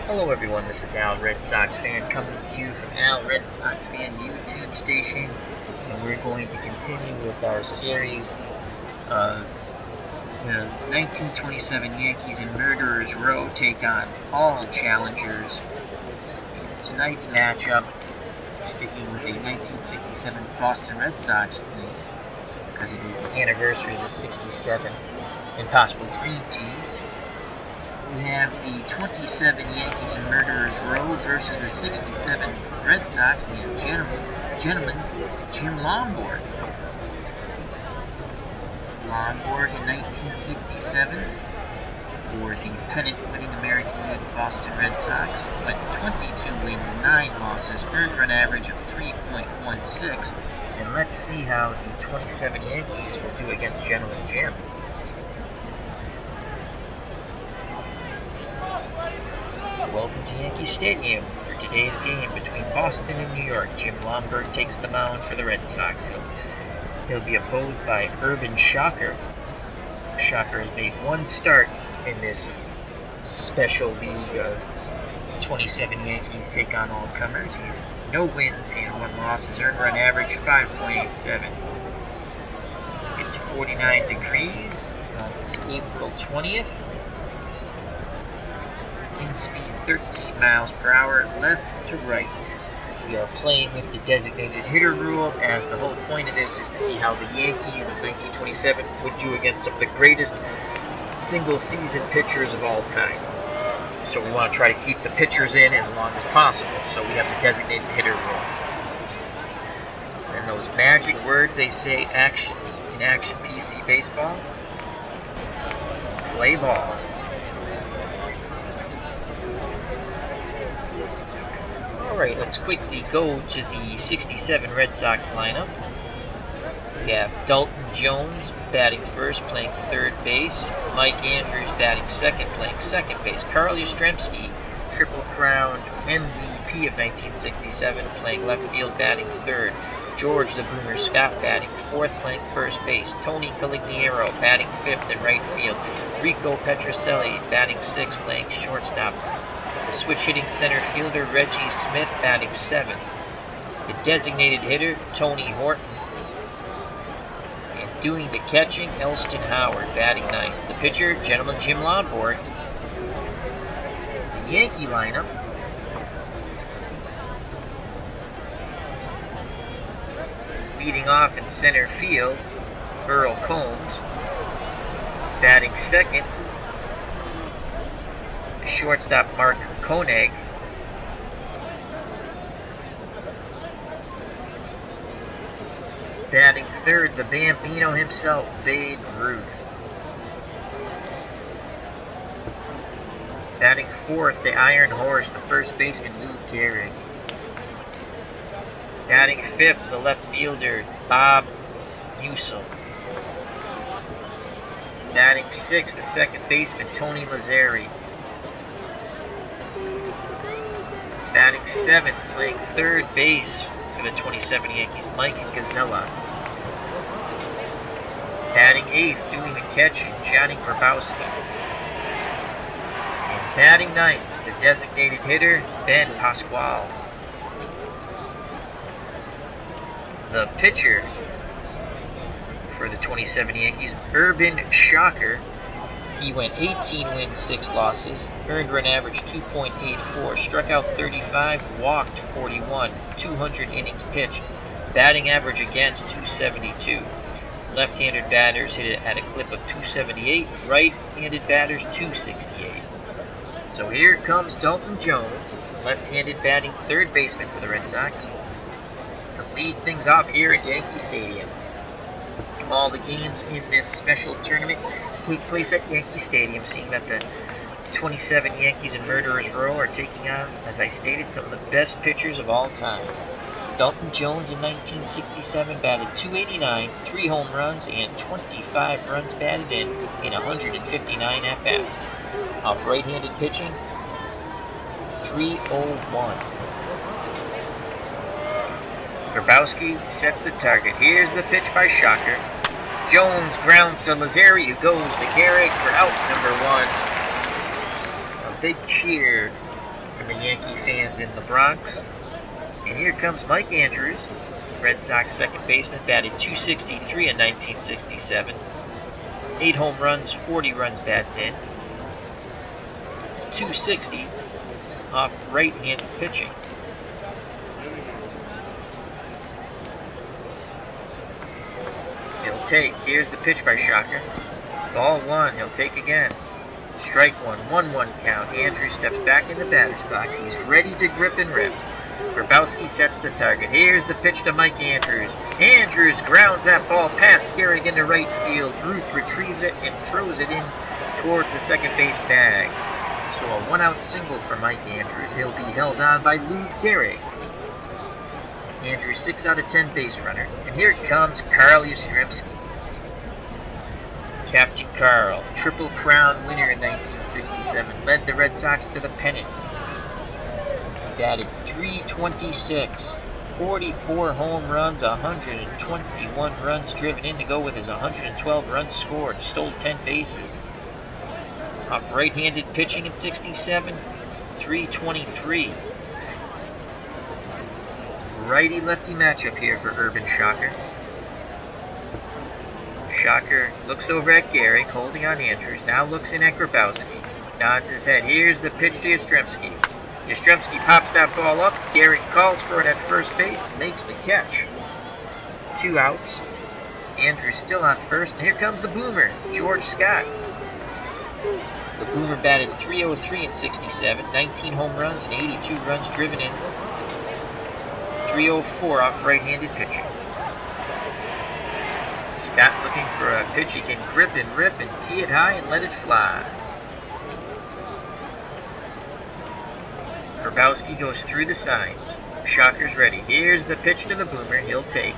Hello everyone, this is Al, Red Sox fan, coming to you from Al, Red Sox fan YouTube station, and we're going to continue with our series of the 1927 Yankees and Murderers Row take on all challengers. Tonight's matchup, sticking with the 1967 Boston Red Sox tonight, because it is the anniversary of the 67 Impossible Dream Team. We have the 27 Yankees and Murderers Row versus the 67 Red Sox and the gentleman Jim Lonborg. Lonborg in 1967 for the pennant-winning American League Boston Red Sox, but 22 wins, 9 losses, earned run average of 3.16. And let's see how the 27 Yankees will do against Gentleman Jim. Welcome to Yankee Stadium for today's game between Boston and New York. Jim Lonborg takes the mound for the Red Sox. He'll be opposed by Urban Shocker. Shocker has made one start in this special league of 27 Yankees take on all comers. He's no wins and 1 loss. His earned run average 5.87. It's 49 degrees on this April 20th. Wind speed 13 miles per hour, left to right. We are playing with the designated hitter rule, as the whole point of this is to see how the Yankees of 1927 would do against some of the greatest single-season pitchers of all time. So we want to try to keep the pitchers in as long as possible. So we have the designated hitter rule. And those magic words they say action in Action PC Baseball. Play ball. Alright, let's quickly go to the 67 Red Sox lineup. We have Dalton Jones batting first, playing third base. Mike Andrews batting second, playing second base. Carl Yastrzemski, Triple Crown MVP of 1967, playing left field, batting third. George the Boomer Scott batting fourth, playing first base. Tony Calignero batting fifth in right field. Rico Petrocelli batting sixth, playing shortstop. The switch-hitting center fielder Reggie Smith batting seventh. The designated hitter Tony Horton. And doing the catching Elston Howard batting ninth. The pitcher Gentleman Jim Lonborg. The Yankee lineup. Leading off in center field, Earl Combs. Batting second, shortstop Mark Koenig. Batting third, the Bambino himself, Babe Ruth. Batting fourth, the Iron Horse, the first baseman Lou Gehrig. Batting fifth, the left fielder Bob Musil. Batting sixth, the second baseman Tony Lazzari. Batting seventh, playing third base for the 27 Yankees, Mike Gazella. Batting eighth, doing the catching, Johnny Grabowski. And batting ninth, the designated hitter, Ben Pasquale. The pitcher for the 27 Yankees, Urban Shocker. He went 18 wins, 6 losses, earned run average 2.84, struck out 35, walked 41, 200 innings pitched, batting average against 272. Left-handed batters hit it at a clip of 278, right-handed batters 268. So here comes Dalton Jones, left-handed batting third baseman for the Red Sox, to lead things off here at Yankee Stadium. All the games in this special tournament take place at Yankee Stadium, seeing that the 27 Yankees and Murderers Row are taking on, as I stated, some of the best pitchers of all time. Dalton Jones in 1967 batted .289, 3 home runs, and 25 runs batted in 159 at-bats. Off right-handed pitching, .301. Grabowski sets the target. Here's the pitch by Shocker. Jones grounds to Lazzari, who goes to Gehrig for out number 1. A big cheer from the Yankee fans in the Bronx. And here comes Mike Andrews, Red Sox second baseman, batted .263 in 1967. 8 home runs, 40 runs batted in. .260 off right-handed pitching. He'll take. Here's the pitch by Shocker. Ball 1. He'll take again. Strike 1. 1-1 count. Andrews steps back in the batter's box. He's ready to grip and rip. Grabowski sets the target. Here's the pitch to Mike Andrews. Andrews grounds that ball past Gehrig into right field. Ruth retrieves it and throws it in towards the second base bag. So a 1-out single for Mike Andrews. He'll be held on by Lou Gehrig. Andrews 6 out of 10 base runner. And here comes Carl Yastrzemski. Captain Carl, Triple Crown winner in 1967, led the Red Sox to the pennant. He batted .326, 44 home runs, 121 runs driven in to go with his 112 runs scored, stole 10 bases. Off right-handed pitching in 67, .323. Righty-lefty matchup here for Urban Shocker. Shocker looks over at Gehrig, holding on Andrews, now looks in at Grabowski, nods his head. Here's the pitch to Yastrzemski. Yastrzemski pops that ball up, Gehrig calls for it at first base, makes the catch. 2 outs. Andrews still on first, and here comes the boomer, George Scott. The boomer batted .303 in 67, 19 home runs and 82 runs driven in. .304 off right-handed pitching. Scott looking for a pitch he can grip and rip and tee it high and let it fly. Grabowski goes through the signs. Shocker's ready. Here's the pitch to the boomer. He'll take.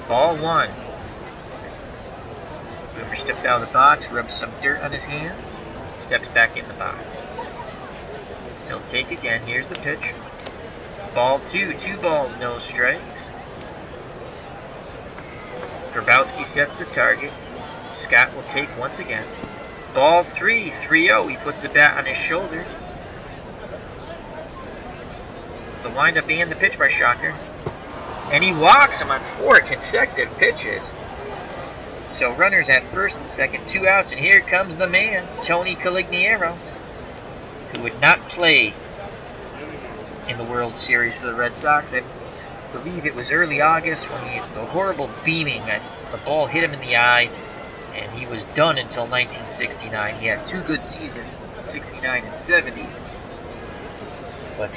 Ball 1. Boomer steps out of the box, rubs some dirt on his hands, steps back in the box. He'll take again. Here's the pitch. Ball 2. 2 balls, no strikes. Grabowski sets the target. Scott will take once again. Ball 3. 3-0. He puts the bat on his shoulders. The windup and the pitch by Shocker. And he walks him on 4 consecutive pitches. So runners at first and second, 2 outs, and here comes the man, Tony Colignero, who would not play in the World Series for the Red Sox. I believe it was early August when the horrible beaming, the ball hit him in the eye, and he was done until 1969. He had 2 good seasons, 69 and 70, but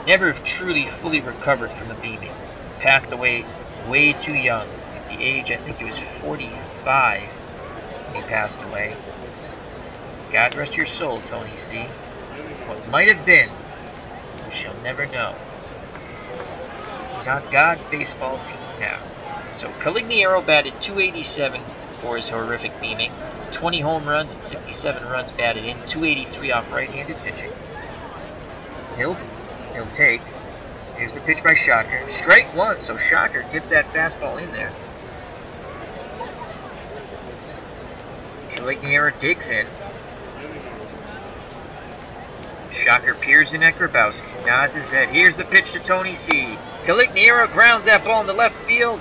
never truly fully recovered from the beaming. Passed away way too young. At the age, I think he was 45 when he passed away. God rest your soul, Tony C. What might have been, we shall never know. He's on God's baseball team now. So Colignero batted .287 for his horrific beaming. 20 home runs and 67 runs batted in. .283 off right-handed pitching. He'll take. Here's the pitch by Shocker. Strike 1, so Shocker gets that fastball in there. Colignero digs in. Shocker peers in at Grabowski, nods his head. Here's the pitch to Tony C. Colignero grounds that ball into left field,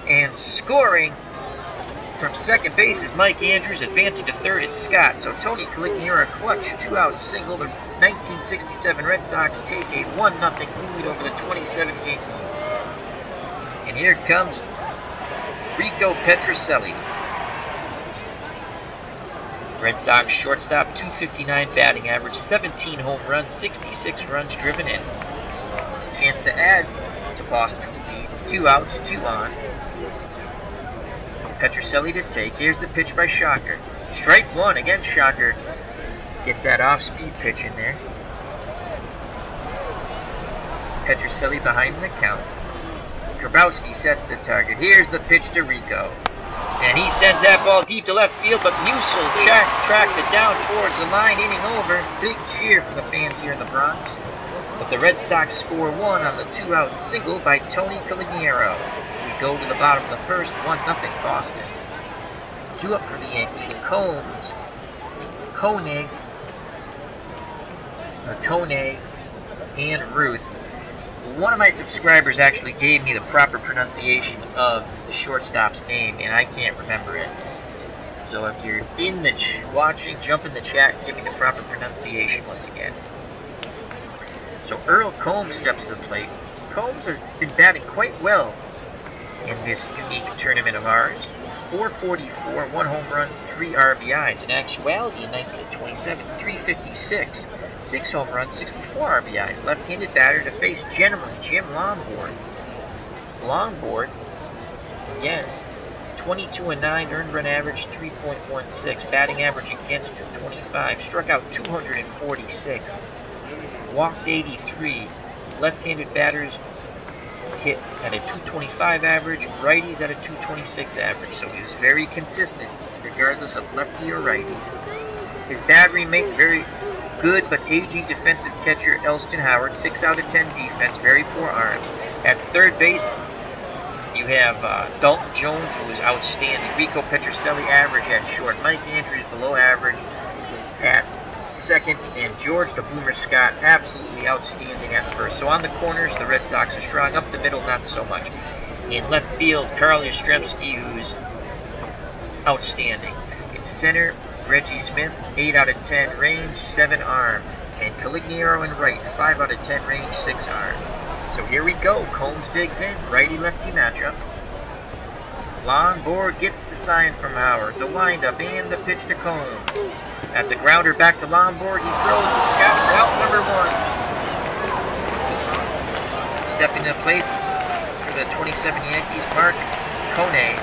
and scoring from second base is Mike Andrews. Advancing to third is Scott. So Tony Colignero clutch 2-out single. The 1967 Red Sox take a 1-0 lead over the 27 Yankees. And here comes Rico Petrocelli. Red Sox shortstop, .259 batting average, 17 home runs, 66 runs driven in. Chance to add to Boston's lead. 2 outs, 2 on. Petrocelli to take. Here's the pitch by Shocker. Strike 1. Again, Shocker gets that off-speed pitch in there. Petrocelli behind the count. Grabowski sets the target. Here's the pitch to Rico. And he sends that ball deep to left field, but Musil tracks it down towards the line, inning over. Big cheer for the fans here in the Bronx. But the Red Sox score 1 on the 2-out single by Tony Colignero. We go to the bottom of the first, 1-0 Boston. 2 up for the Yankees. Koenig, and Ruth. One of my subscribers actually gave me the proper pronunciation of the shortstop's name, and I can't remember it. So if you're in the watching, jump in the chat and give me the proper pronunciation once again. So Earl Combs steps to the plate. Combs has been batting quite well in this unique tournament of ours. 444, 1 home run, 3 RBIs. In actuality, in 1927, 356, 6 home runs, 64 RBIs. Left-handed batter to face gentleman Jim Lonborg. Lonborg, again, 22-9, earned run average 3.16, batting average against 225, struck out 246, walked 83. Left-handed batters hit at a 225 average, righties at a 226 average, so he was very consistent regardless of lefty or righties. His bat remained very good, but aging defensive catcher Elston Howard, 6 out of 10 defense, very poor arm. At third base, you have Dalton Jones, who was outstanding. Rico Petrocelli, average at short. Mike Andrews, below average at second. And George the Boomer Scott, absolutely outstanding at first. So on the corners, the Red Sox are strong. Up the middle, not so much. In left field, Carl Yastrzemski, who's outstanding. In center, Reggie Smith, 8 out of 10 range, 7 arm. And Calignero in right, 5 out of 10 range, 6 arm. So here we go. Combs digs in, righty-lefty matchup. Lonborg gets the sign from Howard, the windup, and the pitch to Combs. That's a grounder back to Lonborg. He throws the scout for out number 1. Stepping into place for the 27 Yankees, Mark Kone.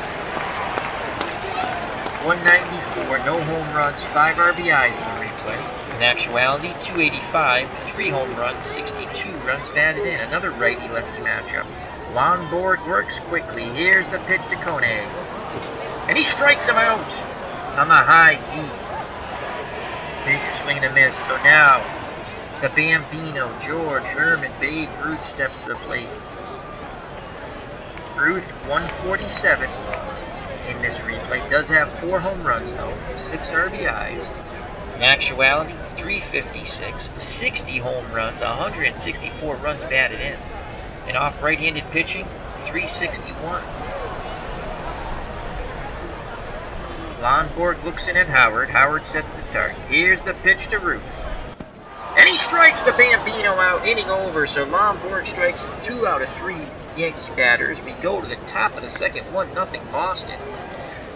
194, no home runs, 5 RBIs in the replay. In actuality, 285, 3 home runs, 62 runs batted in. Another righty-lefty matchup. Lonborg works quickly. Here's the pitch to Kone. And he strikes him out on the high heat. Big swing and a miss. So now, the Bambino, George Herman, Babe Ruth steps to the plate. Ruth, 147 in this replay. Does have 4 home runs, though. 6 RBIs. In actuality, 356, 60 home runs, 164 runs batted in. And off right-handed pitching, 361. Lonborg looks in at Howard. Howard sets the target. Here's the pitch to Ruth. And he strikes the Bambino out, inning over. So Lonborg strikes 2 out of 3 Yankee batters. We go to the top of the second, 1-0 Boston.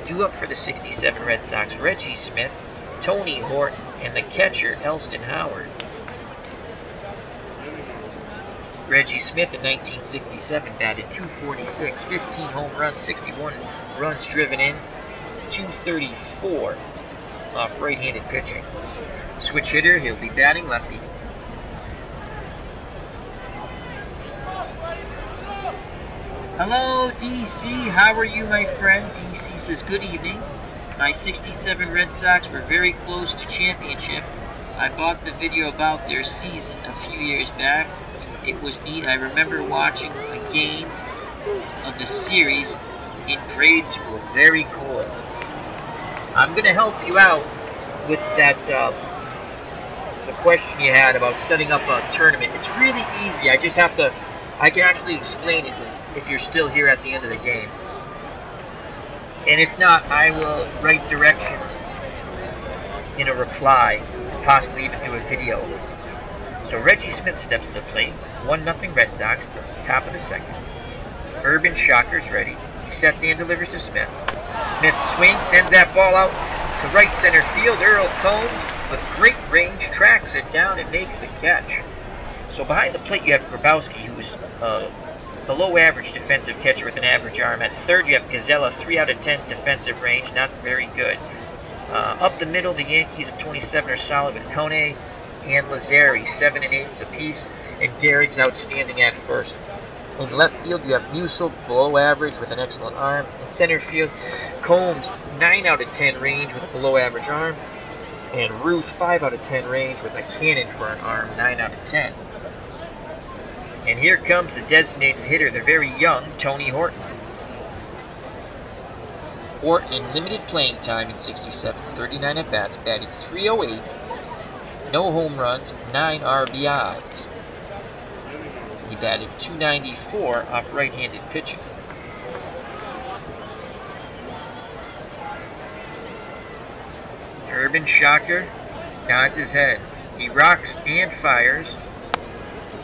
Due up for the 67 Red Sox, Reggie Smith, Tony Horton, and the catcher, Elston Howard. Reggie Smith in 1967 batted .246, 15 home runs, 61 runs driven in, 234 off right-handed pitching. Switch hitter, he'll be batting lefty. Hello, DC. How are you, my friend? DC says, good evening. My 67 Red Sox were very close to championship. I bought the video about their season a few years back. It was neat. I remember watching a game of the series in grade school. Very cool. I'm going to help you out with that, the question you had about setting up a tournament. It's really easy. I can actually explain it if you're still here at the end of the game. And if not, I will write directions in a reply, and possibly even do a video. So Reggie Smith steps to the plate, 1-0 Red Sox, top of the second. Urban Shocker's ready. He sets and delivers to Smith. Smith swings, sends that ball out to right center field. Earl Combs, with great range, tracks it down and makes the catch. So behind the plate you have Grabowski, who's below average defensive catcher with an average arm. At third, you have Gazella, 3 out of 10 defensive range, not very good. Up the middle, the Yankees of 27 are solid with Kone and Lazzari, 7 and 8 apiece, and Derrick's outstanding at first. In left field, you have Musil, below average with an excellent arm. In center field, Combs, 9 out of 10 range with a below average arm, and Ruth, 5 out of 10 range with a cannon for an arm, 9 out of 10. And here comes the designated hitter, the very young Tony Horton. Horton in limited playing time in 67, 39 at-bats, batting .308, no home runs, 9 RBIs. He batted .294 off right-handed pitching. Urban Shocker nods his head. He rocks and fires.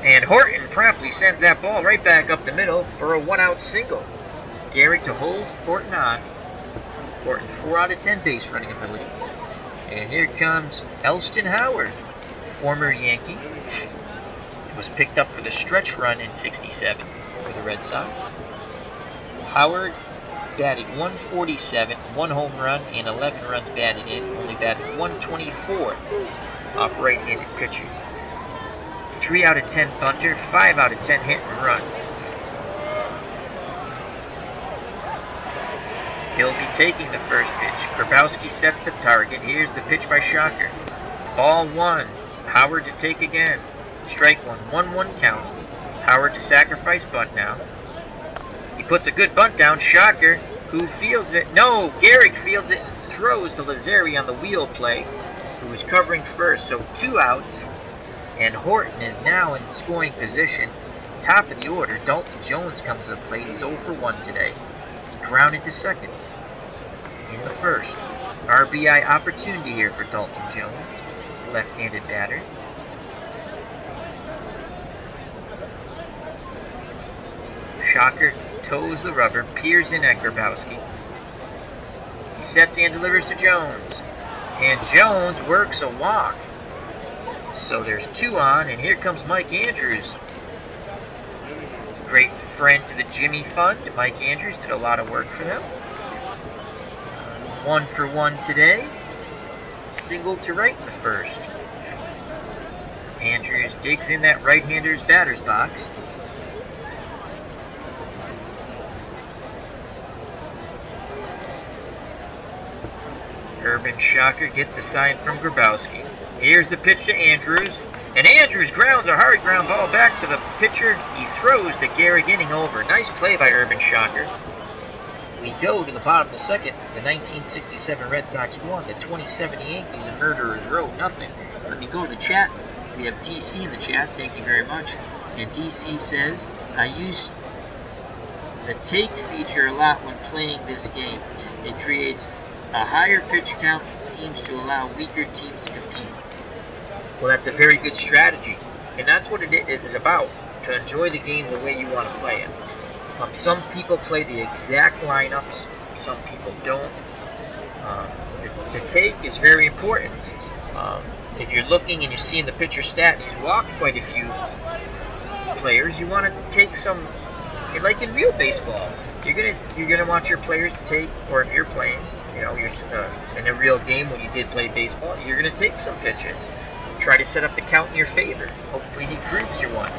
And Horton promptly sends that ball right back up the middle for a one-out single. Gehrig to hold Horton on. Horton 4 out of 10 base running ability. And here comes Elston Howard, former Yankee. Was picked up for the stretch run in '67 for the Red Sox. Howard batted .147, 1 home run, and 11 runs batted in. Only batted .124 off right-handed pitching. 3 out of 10 bunter, 5 out of 10 hit and run. He'll be taking the first pitch. Grabowski sets the target. Here's the pitch by Shocker. Ball 1. Howard to take again. Strike 1. 1-1 count. Howard to sacrifice bunt now. He puts a good bunt down. Shocker, who fields it. No, Gehrig fields it and throws to Lazzeri on the wheel play, who was covering first. So 2 outs. And Horton is now in scoring position. Top of the order. Dalton Jones comes to the plate. He's 0 for 1 today. He grounded to second in the first. RBI opportunity here for Dalton Jones, left-handed batter. Shocker toes the rubber, peers in at Grabowski. He sets and delivers to Jones. And Jones works a walk. So there's 2 on, and here comes Mike Andrews. Great friend to the Jimmy Fund. Mike Andrews did a lot of work for them. 1 for 1 today. Single to right in the first. Andrews digs in that right-hander's batter's box. Urban Shocker gets a sign from Grabowski. Here's the pitch to Andrews. And Andrews grounds a hard ground ball back to the pitcher. He throws the Gehrig inning over. Nice play by Urban Shocker. We go to the bottom of the second. The 1967 Red Sox won. The 2070 Yankees and Murderers Row, nothing. But if you go to the chat, we have DC in the chat. Thank you very much. And DC says, I use the take feature a lot when playing this game. It creates a higher pitch count and seems to allow weaker teams to compete. Well, that's a very good strategy. And that's what it is about, to enjoy the game the way you want to play it. Some people play the exact lineups, some people don't. The take is very important. If you're looking and you're seeing the pitcher stat and he's walked quite a few players, you want to take some, like in real baseball, you're gonna want your players to take, or if you're playing, you're in a real game when you did play baseball, you're gonna take some pitches. Try to set up the count in your favor. Hopefully he grooves your one.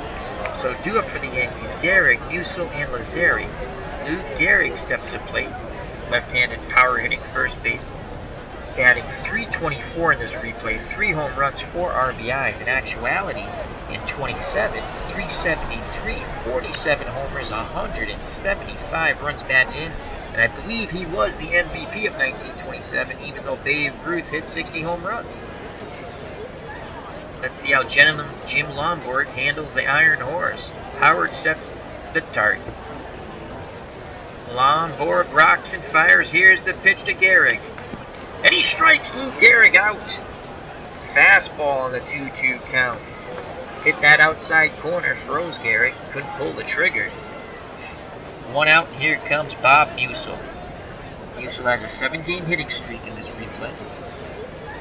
So due up for the Yankees, Gehrig, Musil, and Lazzeri. Luke Gehrig steps to plate. Left-handed power hitting first baseman. Batting .324 in this replay. 3 home runs, 4 RBIs. In actuality, in 27, .373, 47 homers, 175 runs batted in. And I believe he was the MVP of 1927, even though Babe Ruth hit 60 home runs. Let's see how gentleman Jim Lonborg handles the Iron Horse. Howard sets the target. Lonborg rocks and fires. Here's the pitch to Gehrig. And he strikes Lou Gehrig out. Fastball on the 2-2 count. Hit that outside corner, froze Gehrig. Couldn't pull the trigger. 1 out, and here comes Bob Musil. Musil has a 7-game hitting streak in this replay.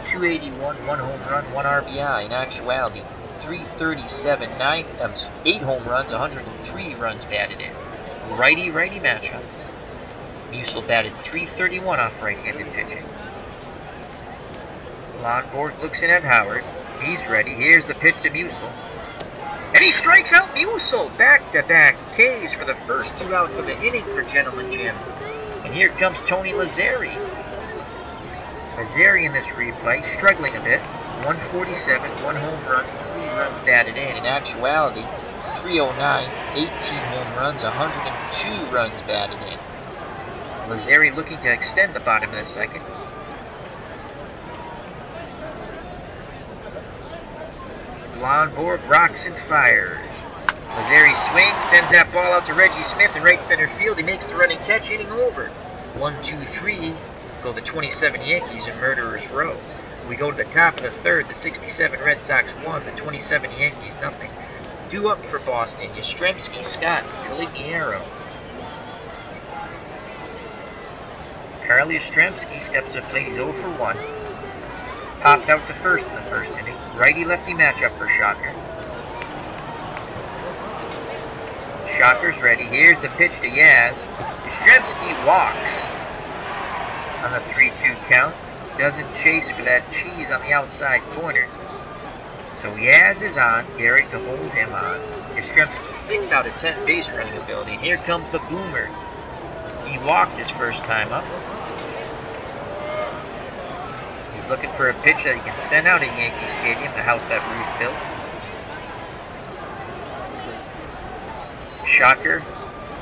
.281, 1 home run, 1 RBI. In actuality, .337, 8 home runs, 103 runs batted in. Righty-righty matchup. Musil batted .331 off right-handed pitching. Lonborg looks in at Howard. He's ready. Here's the pitch to Musil. And he strikes out Musil. Back-to-back Ks for the first 2 outs of the inning for Gentleman Jim. And here comes Tony Lazzeri. Lazzeri in this replay, struggling a bit. 147, 1 home run, 3 runs batted in. In actuality, .309, 18 home runs, 102 runs batted in. Lazzeri looking to extend the bottom of the second. Lonborg rocks and fires. Lazzeri swings, sends that ball out to Reggie Smith in right center field. He makes the running catch, inning over. 1, 2, 3, go the 27 Yankees in Murderer's Row. We go to the top of the third, the 67 Red Sox 1, the 27 Yankees nothing. Due up for Boston, Yastrzemski, Scott, Caligiero. Carl Yastrzemski steps to the plate, he's 0 for 1. Popped out to first in the first inning. Righty-lefty matchup for Shocker. Shocker's ready. Here's the pitch to Yaz. Yastrzemski walks on the 3-2 count. Doesn't chase for that cheese on the outside corner. So Yaz is on. Gehrig to hold him on. Yastrzemski 6 out of 10 base running ability. And here comes the boomer. He walked his first time up. He's looking for a pitch that he can send out at Yankee Stadium, the house that Ruth built. Shocker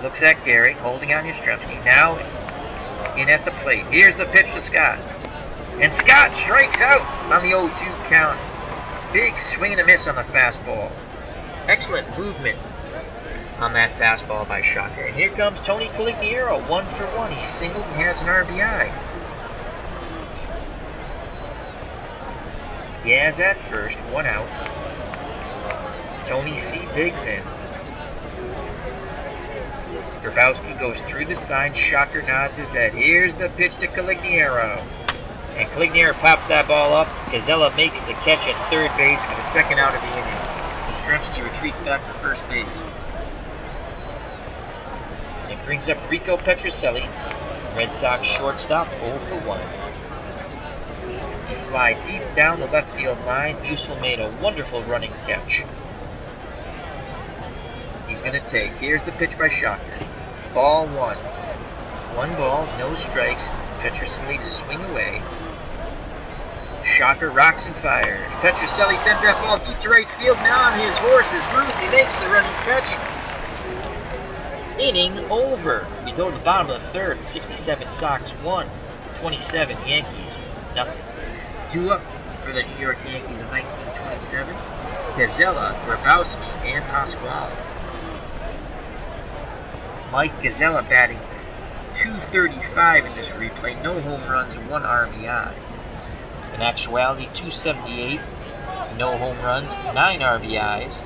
looks at Gehrig, holding on Yastrzemski. Now in at the plate. Here's the pitch to Scott. And Scott strikes out on the 0-2 count. Big swing and a miss on the fastball. Excellent movement on that fastball by Shocker. And here comes Tony Caligiero, 1 for 1. He singled and has an RBI. Yaz at first, 1 out. Tony C digs in. Grabowski goes through the sign. Shocker nods his head. Here's the pitch to Caligiero. And Caligiero pops that ball up. Gazella makes the catch at third base for the second out of the inning. Yastrzemski retreats back to first base. And it brings up Rico Petrocelli, Red Sox shortstop, 0 for 1. He fly deep down the left field line. Musil made a wonderful running catch. He's going to take. Here's the pitch by Shocker. Ball 1. 1 ball, no strikes. Petrocelli to swing away. Shocker rocks and fires. Petrocelli sends that ball deep to right field. Now on his horse is Ruth. He makes the running catch. Inning over. We go to the bottom of the third. 67 Sox 1. 27 Yankees nothing. Due up for the New York Yankees of 1927. Gazella, Grabowski, and Pasquale. Mike Gazella batting .235 in this replay. No home runs, 1 RBI. In actuality, .278, no home runs, 9 RBIs,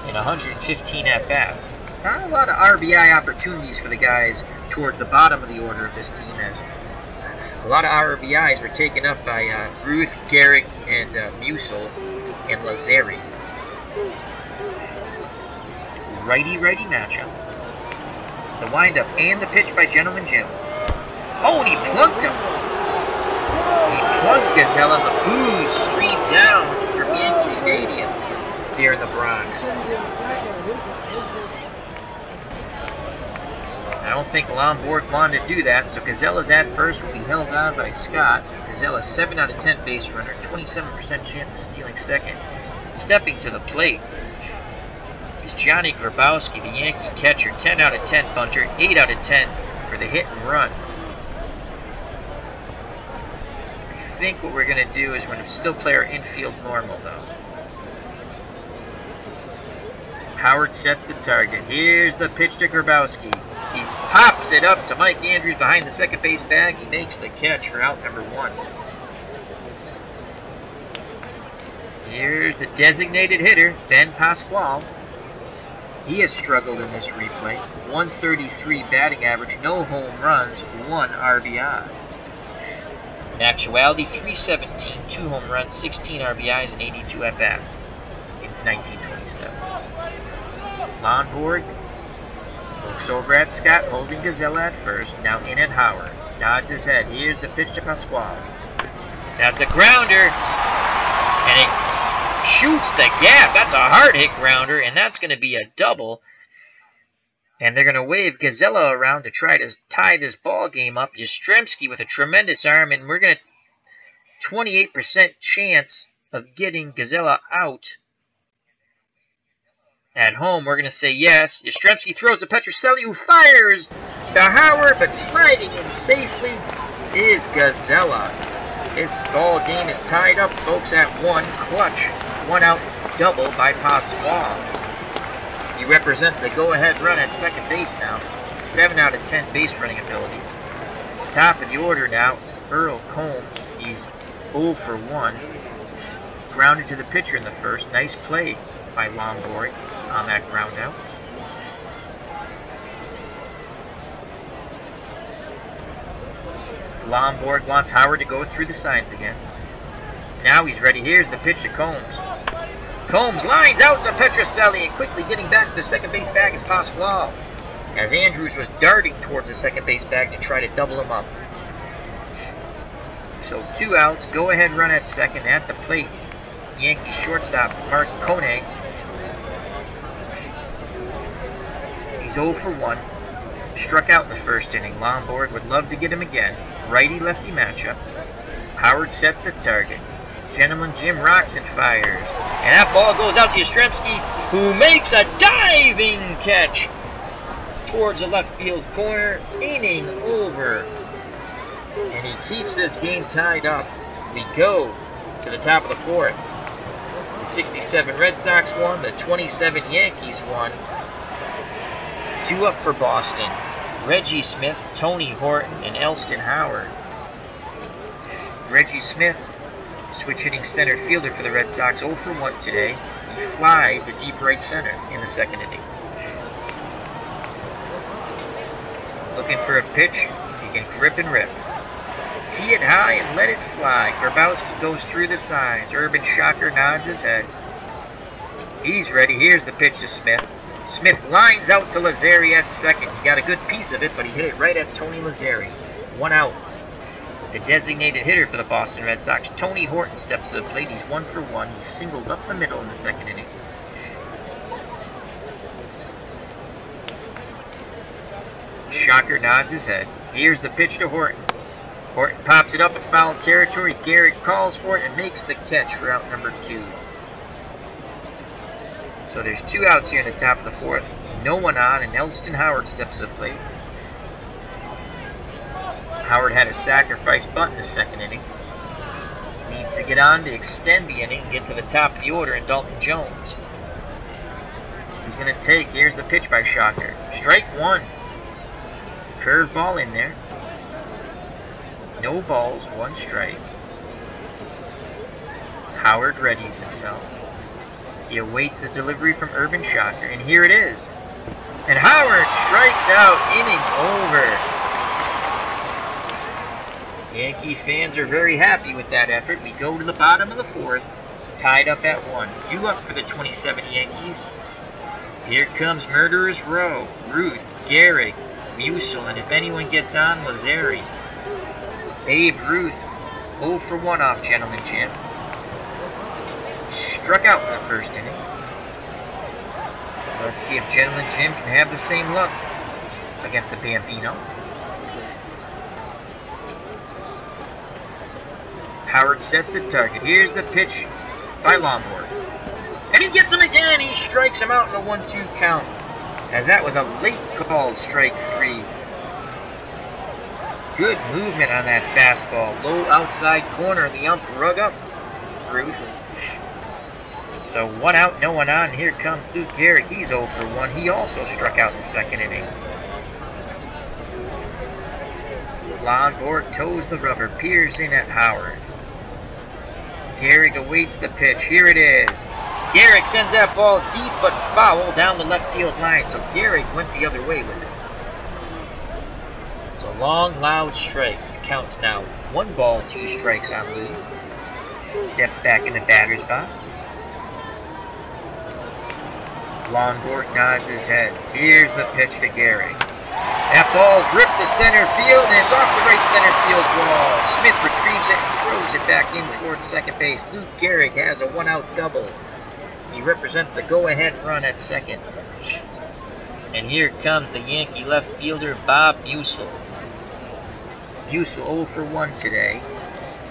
and 115 at-bats. Not a lot of RBI opportunities for the guys towards the bottom of the order of this team, as a lot of RBIs were taken up by Ruth, Gehrig, and Musil, and Lazzeri. Righty-righty matchup. The windup and the pitch by Gentleman Jim. Oh, and he plunked him. He plunked Gazella. The boos streamed down from Yankee Stadium here in the Bronx. I don't think Lonborg wanted to do that, so Gazella's at first will be held on by Scott. Gazella 7 out of 10 base runner, 27% chance of stealing second. Stepping to the plate is Johnny Grabowski, the Yankee catcher, 10 out of 10 bunter, 8 out of 10 for the hit and run. I think what we're going to do is we're going to still play our infield normal, though. Howard sets the target. Here's the pitch to Grabowski. He pops it up to Mike Andrews behind the second base bag. He makes the catch for out number 1. Here's the designated hitter, Ben Pasquale. He has struggled in this replay. 133 batting average, no home runs, 1 RBI. In actuality, 317, 2 home runs, 16 RBIs, and 82 at-bats in 1927. Lonborg looks over at Scott, holding Gazella at first. Now in at Howard. Nods his head. Here's the pitch to Pasquale. That's a grounder. And it shoots the gap. That's a hard hit grounder, and that's going to be a double. And they're going to wave Gazella around to try to tie this ball game up. Yastrzemski with a tremendous arm, and we're going to 28% chance of getting Gazella out. At home, we're going to say yes. Yastrzemski throws to Petrocelli, who fires to Howard, but sliding in safely is Gazella. This ball game is tied up, folks, at 1. Clutch, 1 out double by Pasquale. He represents the go-ahead run at second base now. 7 out of 10 base running ability. Top of the order now, Earl Combs. He's 0 for 1. Grounded to the pitcher in the first. Nice play by Lonborg on that ground out. Lonborg wants Howard to go through the signs again. Now he's ready. Here's the pitch to Combs. Combs lines out to Petrocelli, and quickly getting back to the second base bag is Pasquale, as Andrews was darting towards the second base bag to try to double him up. So 2 outs, go ahead run at second. At the plate, Yankees shortstop Mark Koenig. He's 0 for 1. Struck out in the first inning. Lonborg would love to get him again. Righty-lefty matchup. Howard sets the target. Gentleman Jim rocks and fires. And that ball goes out to Yastrzemski, who makes a diving catch towards the left field corner. Inning over. And he keeps this game tied up. We go to the top of the fourth. The 67 Red Sox won. The 27 Yankees won. 2 up for Boston. Reggie Smith, Tony Horton, and Elston Howard. Reggie Smith, switch hitting center fielder for the Red Sox, 0 for 1 today. He flied to deep right center in the second inning. Looking for a pitch, he can grip and rip. Tee it high and let it fly. Grabowski goes through the signs. Urban Shocker nods his head. He's ready. Here's the pitch to Smith. Smith lines out to Lazzeri at second. He got a good piece of it, but he hit it right at Tony Lazzeri. 1 out. The designated hitter for the Boston Red Sox, Tony Horton, steps to the plate. He's 1 for 1. He singled up the middle in the second inning. Shocker nods his head. Here's the pitch to Horton. Horton pops it up in foul territory. Garrett calls for it and makes the catch for out number 2. So there's 2 outs here in the top of the fourth. No one on, and Elston Howard steps to the plate. Howard had a sacrifice bunt in the second inning. Needs to get on to extend the inning and get to the top of the order in Dalton Jones. He's going to take. Here's the pitch by Shocker. Strike 1. Curveball in there. No balls, 1 strike. Howard readies himself. He awaits the delivery from Urban Shocker, and here it is. And Howard strikes out, inning over. Yankee fans are very happy with that effort. We go to the bottom of the fourth, tied up at 1. Due up for the 27 Yankees. Here comes Murderer's Row. Ruth, Gehrig, Musil, and if anyone gets on, Lazzeri. Babe Ruth, 0 for 1 off Gentleman Jim. Struck out in the first inning. Let's see if Gentleman Jim can have the same luck against the Bambino. Howard sets the target. Here's the pitch by Lonborg. And he gets him again. He strikes him out in the 1-2 count, as that was a late called strike 3. Good movement on that fastball. Low outside corner. The ump rug up Ruth. So 1 out, no one on. Here comes Luke Gehrig. He's 0 for 1. He also struck out in the second inning. Lonborg toes the rubber. Peers in at Howard. Gehrig awaits the pitch. Here it is. Gehrig sends that ball deep but foul down the left field line. So Gehrig went the other way with it. It's a long, loud strike. The count's now 1 ball, 2 strikes on Luke. Steps back in the batter's box. Lonborg nods his head. Here's the pitch to Gehrig. That ball's ripped to center field, and it's off the right center field wall. Smith retrieves it and throws it back in towards second base. Luke Gehrig has a 1-out double. He represents the go-ahead run at second. And here comes the Yankee left fielder, Bob Musil. Musil 0 for 1 today.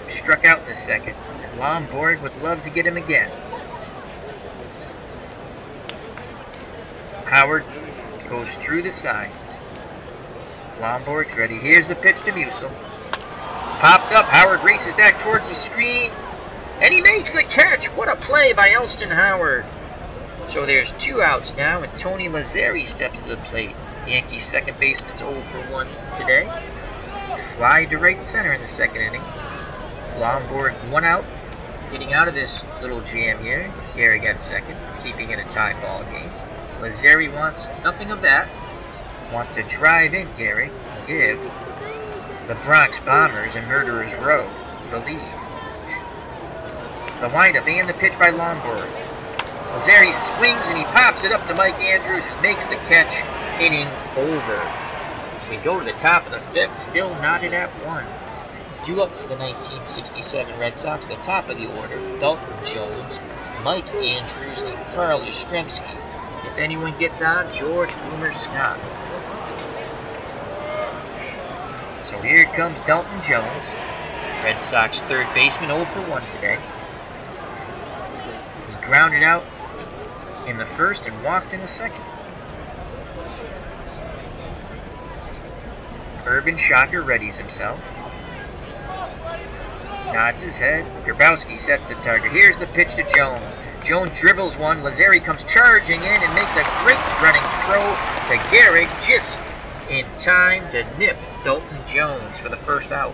Struck out in the second. And Lonborg would love to get him again. Howard goes through the signs. Lonborg's ready. Here's the pitch to Musil. Popped up. Howard races back towards the screen. And he makes the catch. What a play by Elston Howard. So there's 2 outs now, and Tony Lazzeri steps to the plate. Yankees second baseman's 0 for 1 today. Fly to right center in the second inning. Lonborg 1 out. Getting out of this little jam here. Gary got second, keeping it a tie ball game. Lazzeri wants nothing of that. Wants to drive in Gary and give the Bronx Bombers and Murderers Row the lead. The windup and the pitch by Lonborg. Lazzeri swings and he pops it up to Mike Andrews, who makes the catch. Inning over. We go to the top of the 5th, still knotted at 1. Due up for the 1967 Red Sox, the top of the order, Dalton Jones, Mike Andrews, and Carl Yastrzemski. If anyone gets on, George Boomer Scott. So here comes Dalton Jones, Red Sox third baseman, 0 for 1 today. He grounded out in the first and walked in the second. Urban Shocker readies himself. Nods his head. Grabowski sets the target. Here's the pitch to Jones. Jones dribbles one. Lazzeri comes charging in and makes a great running throw to Garrick, just in time to nip Dalton Jones for the first out.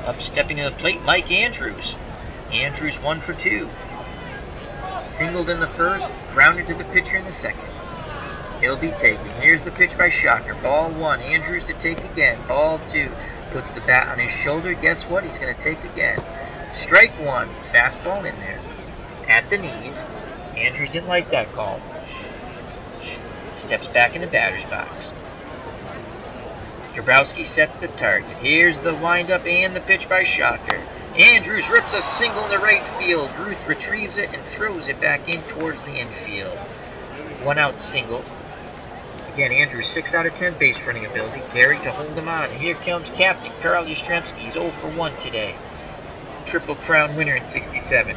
Up stepping to the plate, Mike Andrews. Andrews 1 for 2. Singled in the first, grounded to the pitcher in the second. He'll be taken. Here's the pitch by Shocker. Ball 1. Andrews to take again. Ball 2. Puts the bat on his shoulder. Guess what? He's going to take again. Strike 1. Fastball in there. At the knees. Andrews didn't like that call. Steps back in the batter's box. Grabowski sets the target. Here's the windup and the pitch by Shocker. Andrews rips a single in the right field. Ruth retrieves it and throws it back in towards the infield. 1 out single. Again, Andrews 6 out of 10 base running ability. Gary to hold him on. And here comes Captain Carl Yastrzemski. He's 0 for 1 today. Triple Crown winner in 67.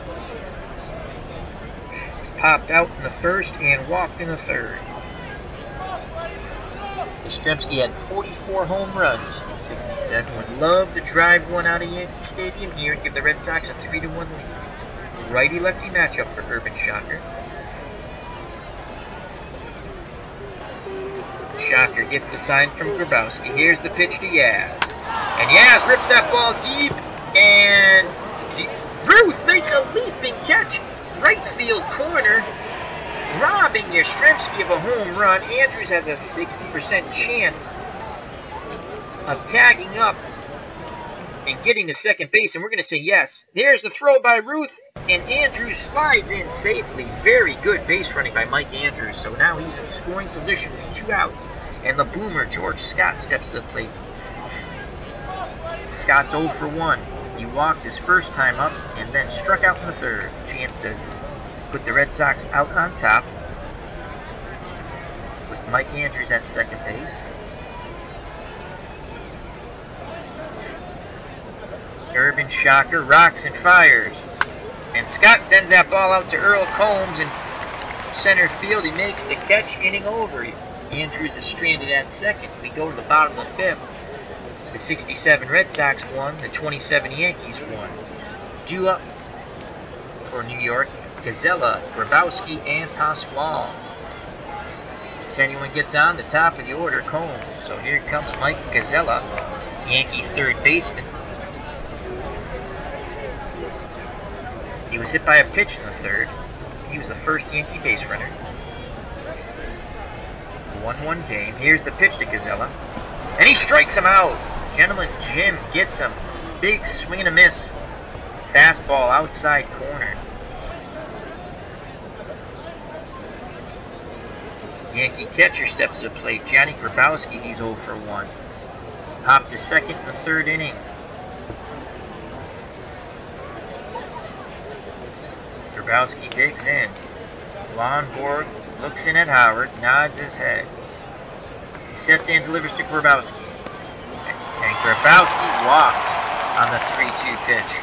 Popped out in the first and walked in the third. Yastrzemski had 44 home runs in 67. Would love to drive one out of Yankee Stadium here and give the Red Sox a 3-1 lead. Righty-lefty matchup for Urban Shocker. Shocker gets the sign from Grabowski. Here's the pitch to Yaz. And Yaz rips that ball deep, and Ruth makes a leaping catch. Right field corner, robbing Yastrzemski of a home run. Andrews has a 60% chance of tagging up and getting to second base, and we're going to say yes. There's the throw by Ruth, and Andrews slides in safely. Very good base running by Mike Andrews. So now he's in scoring position with 2 outs, and the boomer, George Scott, steps to the plate. Scott's 0 for 1. He walked his first time up and then struck out in the third. Chance to put the Red Sox out on top with Mike Andrews at second base. Urban Shocker rocks and fires. And Scott sends that ball out to Earl Combs in center field. He makes the catch, inning over. Andrews is stranded at second. We go to the bottom of the 5th. The 67 Red Sox won. The 27 Yankees won. Due up for New York, Gazella, Grabowski, and Pasquale. If anyone gets on the top of the order, Combs. So here comes Mike Gazella, Yankee third baseman. He was hit by a pitch in the third. He was the first Yankee base runner. 1-1 game. Here's the pitch to Gazella. And he strikes him out. Gentleman Jim gets him. Big swing and a miss. Fastball outside corner. Yankee catcher steps to the plate. Johnny Grabowski, he's 0 for 1. Popped to second in the third inning. Grabowski digs in. Lonborg looks in at Howard, nods his head. He sets in, delivers to Grabowski. And Grabowski walks on the 3-2 pitch.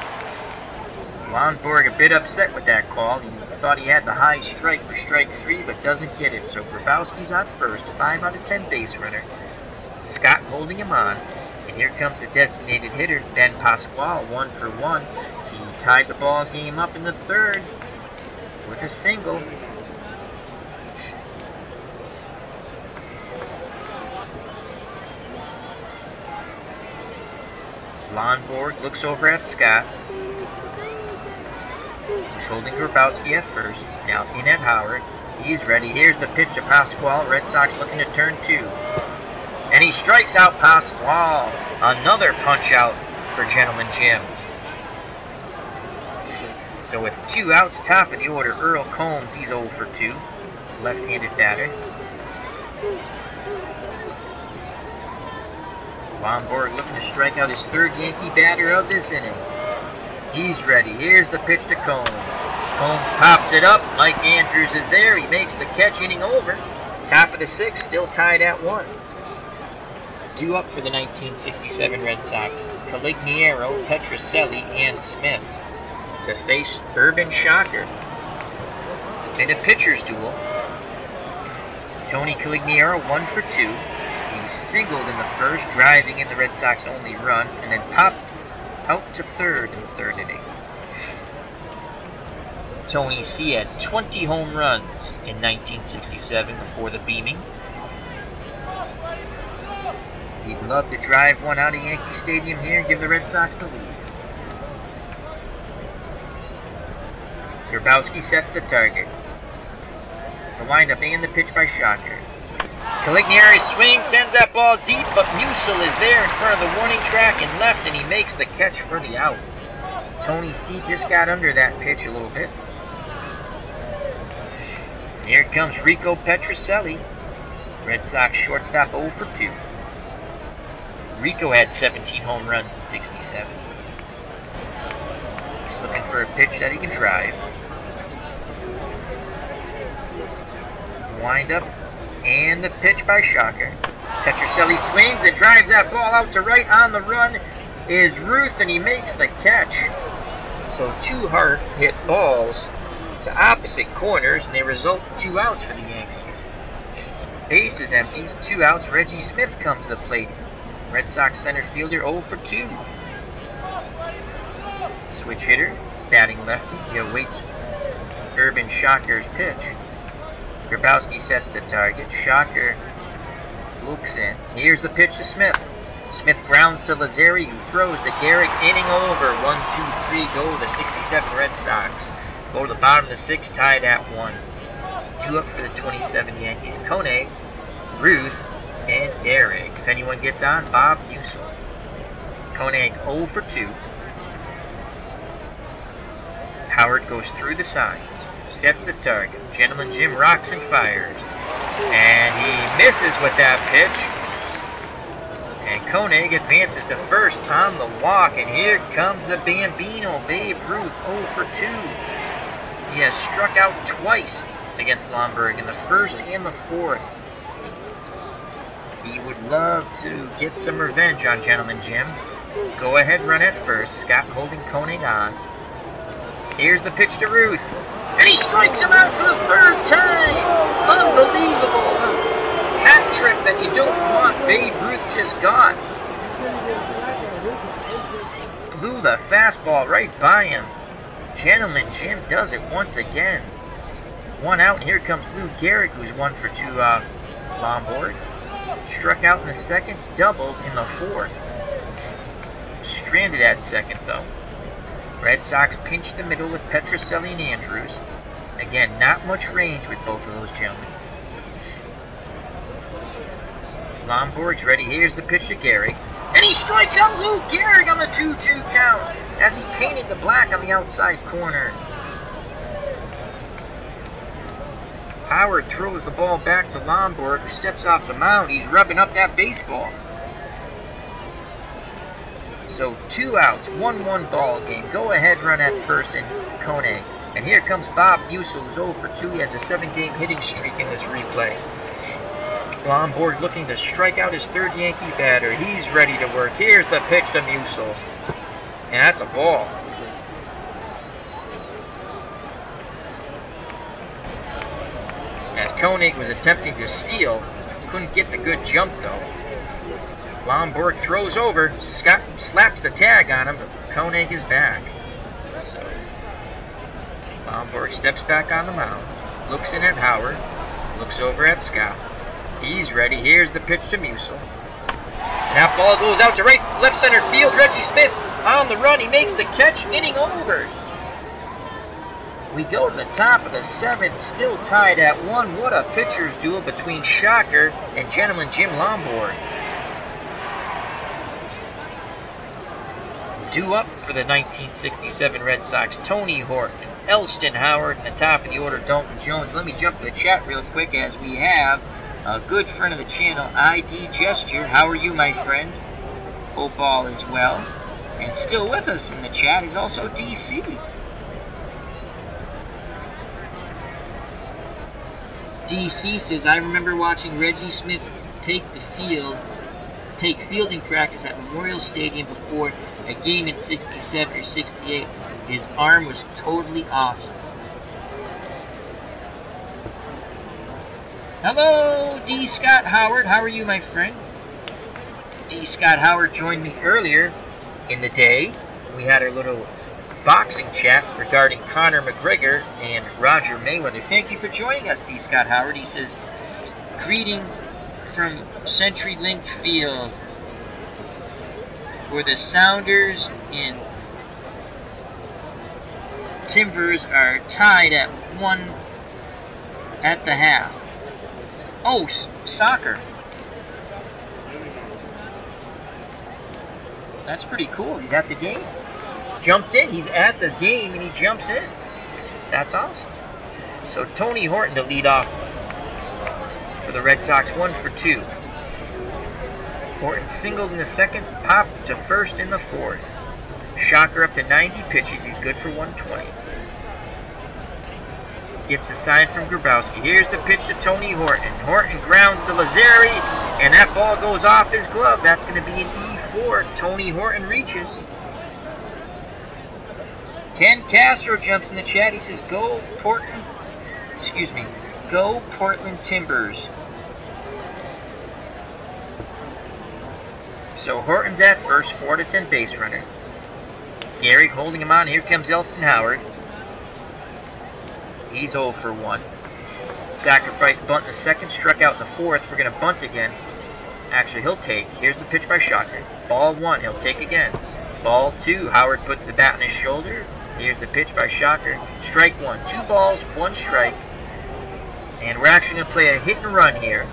Lonborg a bit upset with that call. He thought he had the high strike for strike 3, but doesn't get it. So Grabowski's on first, 5 out of 10 base runner. Scott holding him on. And here comes the designated hitter, Ben Pasquale, 1 for 1. He tied the ball game up in the third. with a single. Lonborg looks over at Scott. He's holding Grabowski at first. Now in at Howard. He's ready. Here's the pitch to Pasquale. Red Sox looking to turn 2. And he strikes out Pasquale. Another punch out for Gentleman Jim. So with 2 outs, top of the order, Earl Combs, he's 0 for 2. Left-handed batter. Lonborg looking to strike out his 3rd Yankee batter of this inning. He's ready. Here's the pitch to Combs. Combs pops it up. Mike Andrews is there. He makes the catch, inning over. Top of the 6th, still tied at 1. Due up for the 1967 Red Sox, Caligiero, Petrocelli, and Smith to face Urban Shocker in a pitcher's duel. Tony Caligiero 1 for 2. He singled in the first, driving in the Red Sox only run, and then popped out to 3rd in the 3rd inning. Tony C had 20 home runs in 1967 before the beaming. He'd love to drive one out of Yankee Stadium here and give the Red Sox the lead. Grabowski sets the target. The windup and the pitch by Shocker. Caligiero swings, sends that ball deep, but Musil is there in front of the warning track and left, and he makes the catch for the out. Tony C just got under that pitch a little bit. Here comes Rico Petrocelli. Red Sox shortstop 0 for 2. Rico had 17 home runs in 67. He's looking for a pitch that he can drive. Wind up and the pitch by Shocker. Petrocelli swings and drives that ball out to right. On the run is Ruth, and he makes the catch. So 2 hard hit balls to opposite corners, and they result in 2 outs for the Yankees. Base is empty. 2 outs. Reggie Smith comes to the plate. Red Sox center fielder 0 for 2. Switch hitter, batting lefty. He awaits Urban Shocker's pitch. Grabowski sets the target. Shocker looks in. Here's the pitch to Smith. Smith grounds to Lazzeri, who throws to Garrick. Inning over. 1-2-3 go the 67 Red Sox. Go to the bottom of the 6th, tied at 1. 2 up for the 27 Yankees. Koenig, Ruth, and Garrick. If anyone gets on, Bob Musil. Koenig 0 for 2. Howard goes through the signs. Sets the target. Gentleman Jim rocks and fires. And he misses with that pitch. And Koenig advances to first on the walk. And here comes the Bambino, Babe Ruth, 0 for 2. He has struck out twice against Lonborg in the 1st and the 4th. He would love to get some revenge on Gentleman Jim. Go ahead, run at first. Scott holding Koenig on. Here's the pitch to Ruth. And he strikes him out for the 3rd time. Unbelievable. A hat trick that you don't want. Babe Ruth just got. Blew the fastball right by him. Gentleman Jim does it once again. 1 out, and here comes Lou Gehrig, who's 1 for 2 Lonborg. Struck out in the 2nd, doubled in the 4th. Stranded at 2nd, though. Red Sox pinch the middle with Petrocelli and Andrews. Again, not much range with both of those gentlemen. Lonborg's ready. Here's the pitch to Gehrig. And he strikes out Lou Gehrig on the 2-2 count as he painted the black on the outside corner. Howard throws the ball back to Lonborg, who steps off the mound. He's rubbing up that baseball. So 2 outs, 1-1 ball game. Go ahead, run at first in Koenig. And here comes Bob Musil, who's 0 for 2. He has a 7-game hitting streak in this replay. Lonborg looking to strike out his 3rd Yankee batter. He's ready to work. Here's the pitch to Musil. And that's a ball. As Koenig was attempting to steal, couldn't get the good jump though. Lonborg throws over. Scott slaps the tag on him, but Koenig is back. So Lonborg steps back on the mound, looks in at Howard, looks over at Scott. He's ready. Here's the pitch to Musil. And that ball goes out to left center field. Reggie Smith on the run. He makes the catch. Inning over. We go to the top of the 7th, still tied at 1. What a pitcher's duel between Shocker and Gentleman Jim Lonborg. Due up for the 1967 Red Sox, Tony Horton, Elston Howard, and the top of the order, Dalton Jones. Let me jump to the chat real quick as we have a good friend of the channel, ID Gesture. How are you, my friend? Hope all is well. And still with us in the chat is also DC. DC says, I remember watching Reggie Smith take fielding practice at Memorial Stadium before a game in 67 or 68. His arm was totally awesome. Hello, D. Scott Howard. How are you, my friend? D. Scott Howard joined me earlier in the day. We had our little boxing chat regarding Conor McGregor and Roger Mayweather. Thank you for joining us, D. Scott Howard. He says, greeting from CenturyLink Field, where the Sounders and Timbers are tied at 1 at the half. Oh, soccer. That's pretty cool. He's at the game. Jumped in. He's at the game and he jumps in. That's awesome. So Tony Horton to lead off for the Red Sox, 1 for 2. Horton singled in the 2nd, popped to 1st in the 4th. Shocker up to 90 pitches. He's good for 120. Gets a sign from Grabowski. Here's the pitch to Tony Horton. Horton grounds to Lazzeri, and that ball goes off his glove. That's going to be an E4. Tony Horton reaches. Ken Castro jumps in the chat. He says, go Portland Timbers. So Horton's at first, 4-10 base runner. Gehrig holding him on. Here comes Elston Howard. He's 0 for 1. Sacrifice bunt in the 2nd, struck out in the 4th. We're going to bunt again. Actually, he'll take. Here's the pitch by Shocker. Ball 1, he'll take again. Ball 2, Howard puts the bat on his shoulder. Here's the pitch by Shocker. Strike 1. 2 balls, 1 strike. And we're actually going to play a hit and run here,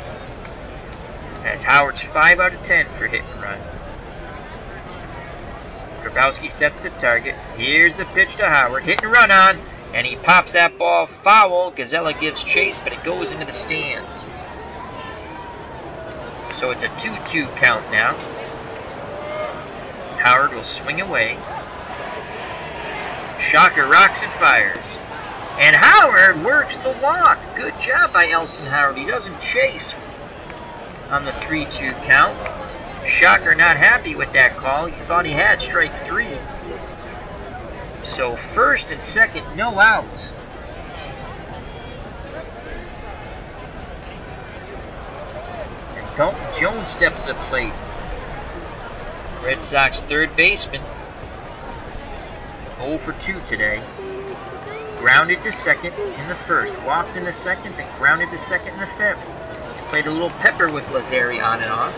as Howard's 5 out of 10 for hit and run. Grabowski sets the target. Here's the pitch to Howard. Hit and run on. And he pops that ball foul. Gazella gives chase, but it goes into the stands. So it's a 2-2 count now. Howard will swing away. Shocker rocks and fires. And Howard works the walk. Good job by Elston Howard. He doesn't chase on the 3-2 count. Shocker not happy with that call. He thought he had strike 3. So 1st and 2nd, no outs. And Dalton Jones steps up plate. Red Sox 3rd baseman, 0 for 2 today. Grounded to 2nd in the 1st, walked in the 2nd, then grounded to 2nd in the 5th. He's played a little pepper with Lazzeri on and off.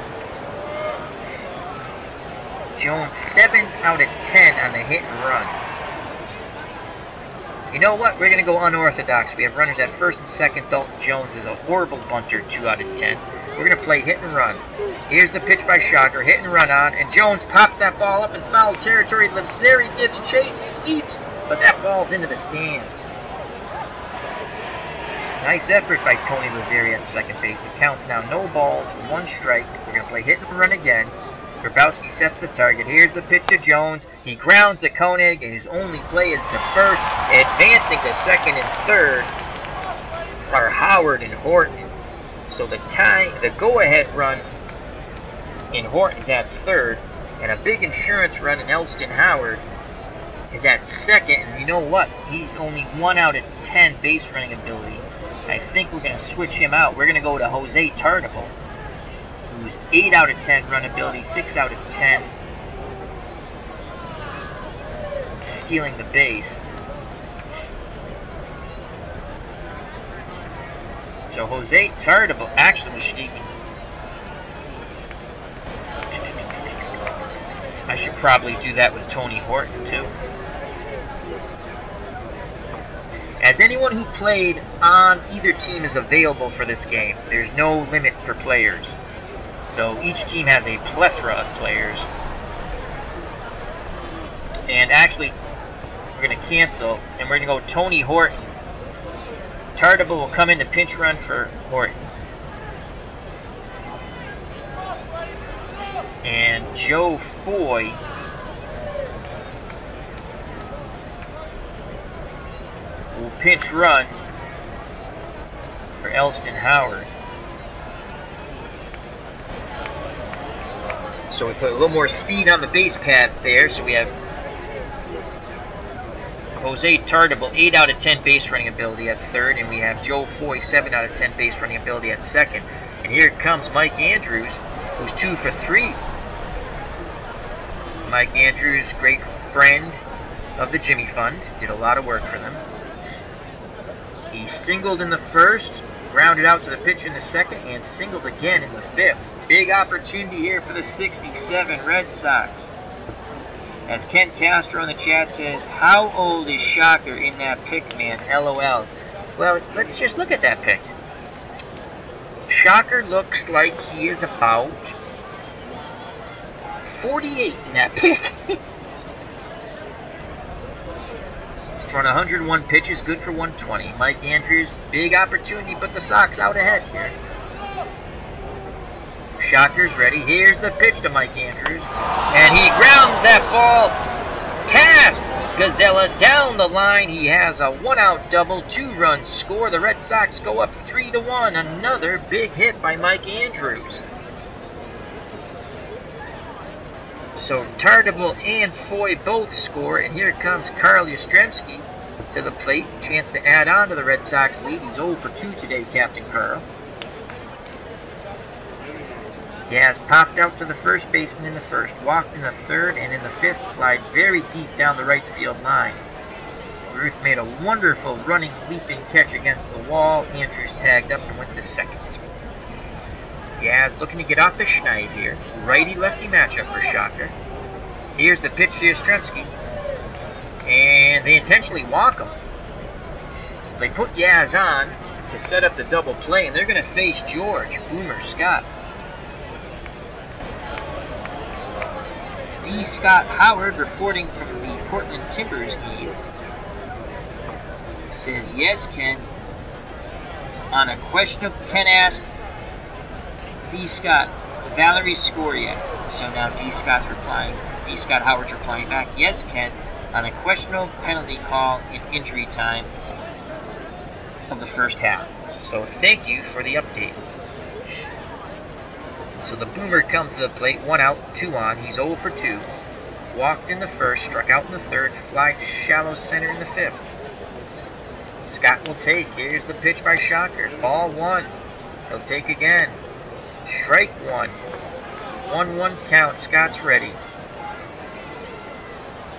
Jones 7 out of 10 on the hit and run. You know what? We're going to go unorthodox. We have runners at 1st and 2nd. Dalton Jones is a horrible bunter, 2 out of 10. We're going to play hit and run. Here's the pitch by Shocker. Hit and run on. And Jones pops that ball up in foul territory. Lazzeri gives chase. He leaps. But that ball's into the stands. Nice effort by Tony Lazzeri at 2nd base. The count's now no balls, 1 strike. We're going to play hit and run again. Grabowski sets the target. Here's the pitch to Jones. He grounds to Koenig, and his only play is to 1st. Advancing to 2nd and 3rd are Howard and Horton. So the go-ahead run in Horton's at 3rd, and a big insurance run in Elston Howard is at 2nd. And you know what? He's only 1 out of 10 base running ability. I think we're going to switch him out. We're going to go to Jose Tartagle, who's 8 out of 10 run ability, 6 out of 10 stealing the base. So Jose Tardable actually was sneaking. I should probably do that with Tony Horton too. As anyone who played on either team is available for this game, there's no limit for players. So each team has a plethora of players. And actually, we're going to cancel, and we're going to go Tony Horton. Tardable will come in to pinch run for Horton. And Joe Foy will pinch run for Elston Howard. So we put a little more speed on the base paths there. So we have Jose Tardable, 8 out of 10 base running ability at third, and we have Joe Foy, 7 out of 10 base running ability at second. And here comes Mike Andrews, who's 2 for 3. Mike Andrews, great friend of the Jimmy Fund, did a lot of work for them. He singled in the first, grounded out to the pitch in the second, and singled again in the fifth. Big opportunity here for the 67 Red Sox. As Kent Castro in the chat says, how old is Shocker in that pick, man? LOL. Well, let's just look at that pick. Shocker looks like he is about 48 in that pick. He's thrown 101 pitches, good for 120. Mike Andrews, big opportunity, put the Sox out ahead here. Shocker's ready. Here's the pitch to Mike Andrews. And he grounds that ball past Gazella down the line. He has a 1-out double, 2-run score. The Red Sox go up 3-1. Another big hit by Mike Andrews. So Tardable and Foy both score. And here comes Carl Yastrzemski to the plate. Chance to add on to the Red Sox lead. He's 0 for 2 today, Captain Carl. He has popped out to the first baseman in the first, walked in the third, and in the fifth, flied very deep down the right field line. Ruth made a wonderful running, leaping catch against the wall. Andrews tagged up and went to second. Yaz looking to get off the schneid here. Righty-lefty matchup for Shocker. Here's the pitch to Yastrzemski. And they intentionally walk him. So they put Yaz on to set up the double play, and they're going to face George Boomer Scott. D. Scott Howard reporting from the Portland Timbers game says, yes, Ken. On a question of Ken asked D. Scott, Valerie score yet? So now D. Scott Howard's replying back, yes, Ken. On a questionable penalty call in injury time of the first half. So thank you for the update. So the Boomer comes to the plate, 1 out, 2 on. He's 0 for 2. Walked in the first, struck out in the third, fly to shallow center in the fifth. Scott will take. Here's the pitch by Shocker. Ball 1. He'll take again. Strike 1. 1-1 count. Scott's ready.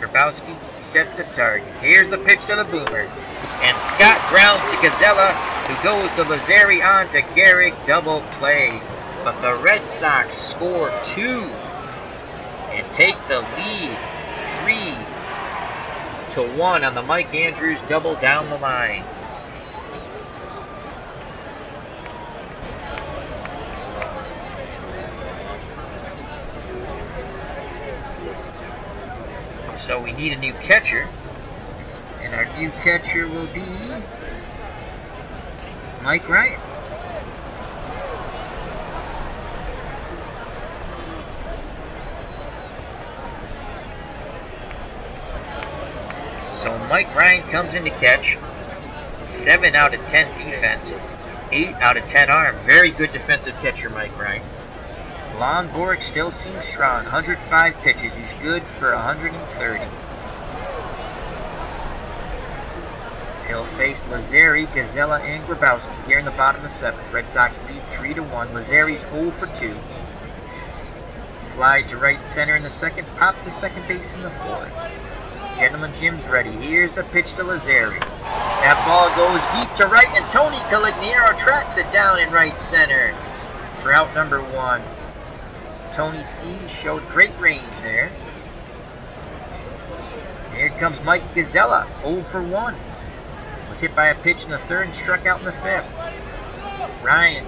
Grabowski sets the target. Here's the pitch to the Boomer. And Scott grounds to Gazella, who goes to Lazzeri on to Garrick. Double play. But the Red Sox score 2 and take the lead 3-1 on the Mike Andrews double down the line. So we need a new catcher, and our new catcher will be Mike Ryan. So Mike Ryan comes in to catch. 7 out of 10 defense. 8 out of 10 arm. Very good defensive catcher, Mike Ryan. Lonborg still seems strong. 105 pitches. He's good for 130. He'll face Lazzeri, Gazella, and Grabowski here in the bottom of the 7th. Red Sox lead 3-1. Lazzeri's 0 for 2. Fly to right center in the second. Pop to second base in the 4th. Gentleman Jim's ready. Here's the pitch to Lazzeri. That ball goes deep to right, and Tony Calignero tracks it down in right center for out number 1. Tony C. showed great range there. Here comes Mike Gazzella, 0 for 1. Was hit by a pitch in the 3rd and struck out in the 5th. Ryan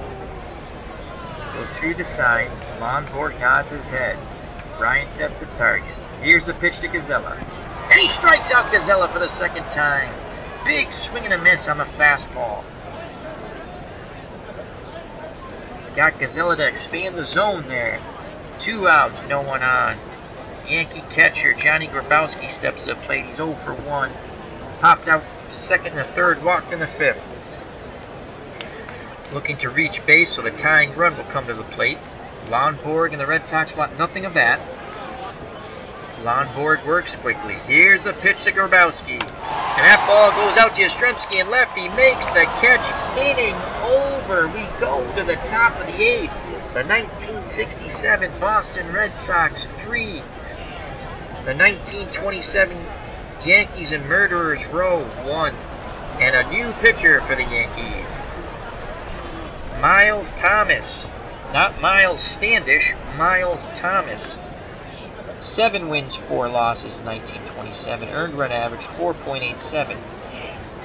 goes through the signs. Lonborg nods his head. Ryan sets the target. Here's the pitch to Gazzella. And he strikes out Gazzella for the 2nd time. Big swing and a miss on the fastball. Got Gazzella to expand the zone there. 2 outs, no one on. Yankee catcher Johnny Grabowski steps to the plate. He's 0 for 1. Popped out to 2nd and the 3rd, walked in the 5th. Looking to reach base, so the tying run will come to the plate. Lonborg and the Red Sox want nothing of that. Lonborg works quickly. Here's the pitch to Grabowski. And that ball goes out to Yastrzemski, and left. He makes the catch. Inning over. We go to the top of the 8th. The 1967 Boston Red Sox 3. The 1927 Yankees and Murderers Row 1. And a new pitcher for the Yankees. Miles Thomas. Not Miles Standish, Miles Thomas. 7 wins, 4 losses in 1927. Earned run average 4.87.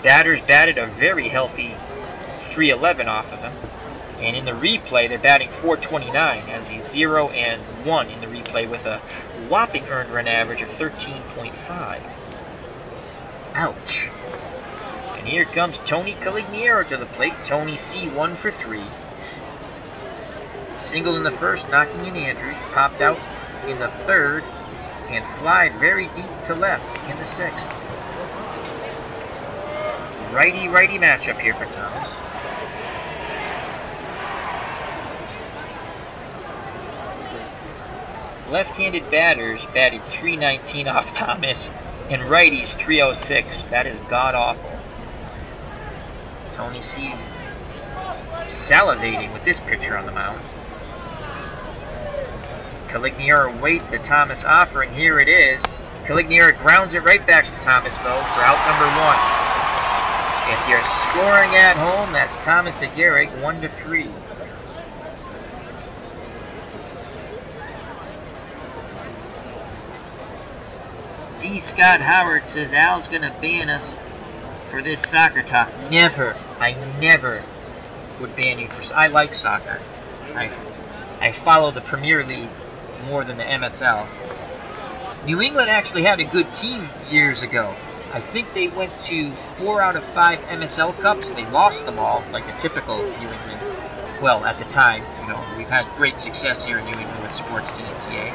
Batters batted a very healthy 311 off of him. And in the replay, they're batting 429 as he's 0 and 1 in the replay with a whopping earned run average of 13.5. Ouch. And here comes Tony Calignero to the plate. Tony C, 1 for 3. Singled in the 1st, knocking in Andrews. Popped out in the 3rd and flied very deep to left in the 6th. Righty-righty matchup here for Thomas. Left-handed batters batted .319 off Thomas, and righties .306. That is god-awful. Tony C's salivating with this pitcher on the mound. Calignero waits the Thomas offering. Here it is. Calignero grounds it right back to Thomas, though, for out number 1. If you're scoring at home, that's Thomas DeGarrick, 1-3. D. Scott Howard says Al's going to ban us for this soccer talk. Never. I never would ban you for... I like soccer. I follow the Premier League more than the MSL. New England actually had a good team years ago. I think they went to 4 out of 5 MSL Cups. They lost them all, like a typical New England. Well, at the time, you know, we've had great success here in New England with sports team PA.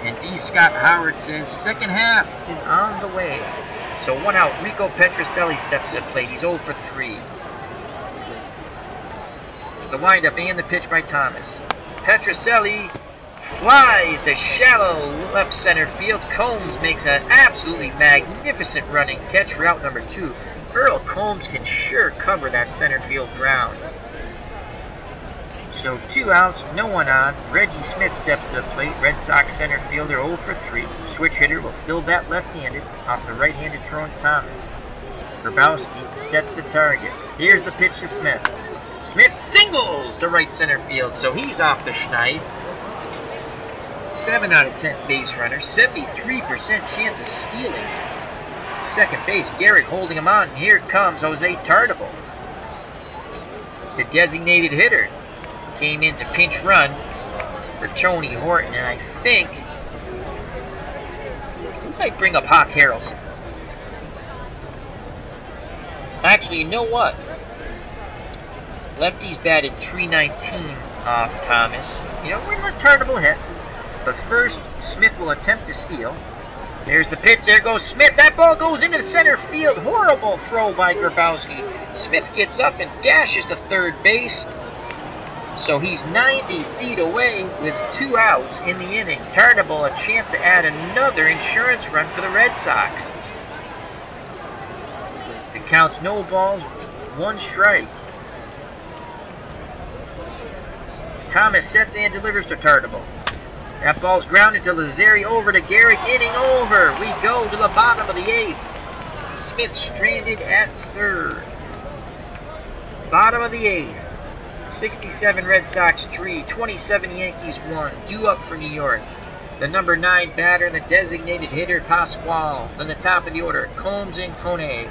And D. Scott Howard says second half is on the way. So 1 out. Rico Petrocelli steps to the plate. He's 0 for 3. The windup and the pitch by Thomas. Petrocelli flies to shallow left center field. Combs makes an absolutely magnificent running catch for out number 2. Earl Combs can sure cover that center field ground. So 2 outs, no one on. Reggie Smith steps to the plate. Red Sox center fielder 0 for 3. Switch hitter will still bat left-handed off the right-handed throwing Thomas. Grabowski sets the target. Here's the pitch to Smith. Smith singles to right center field, so he's off the schneid. 7 out of 10 base runner, 73% chance of stealing. Second base, Garrett holding him on. Here comes Jose Tartabull. The designated hitter came in to pinch run for Tony Horton, and I think we might bring up Hawk Harrelson. Actually, you know what? Lefties batted .319 off Thomas. You know, we're going to let Tartabull hit. But first, Smith will attempt to steal. There's the pitch. There goes Smith. That ball goes into center field. Horrible throw by Grabowski. Smith gets up and dashes to third base. So he's 90 feet away with 2 outs in the inning. Tartabull a chance to add another insurance run for the Red Sox. The count's no balls, 1 strike. Thomas sets and delivers to Tartabull. That ball's grounded to Lazzeri, over to Garrick, inning over. We go to the bottom of the 8th. Smith stranded at third. Bottom of the 8th. 67 Red Sox 3, 27 Yankees 1. Due up for New York. The number 9 batter and the designated hitter, Pasquale. Then the top of the order, Combs and Koenig.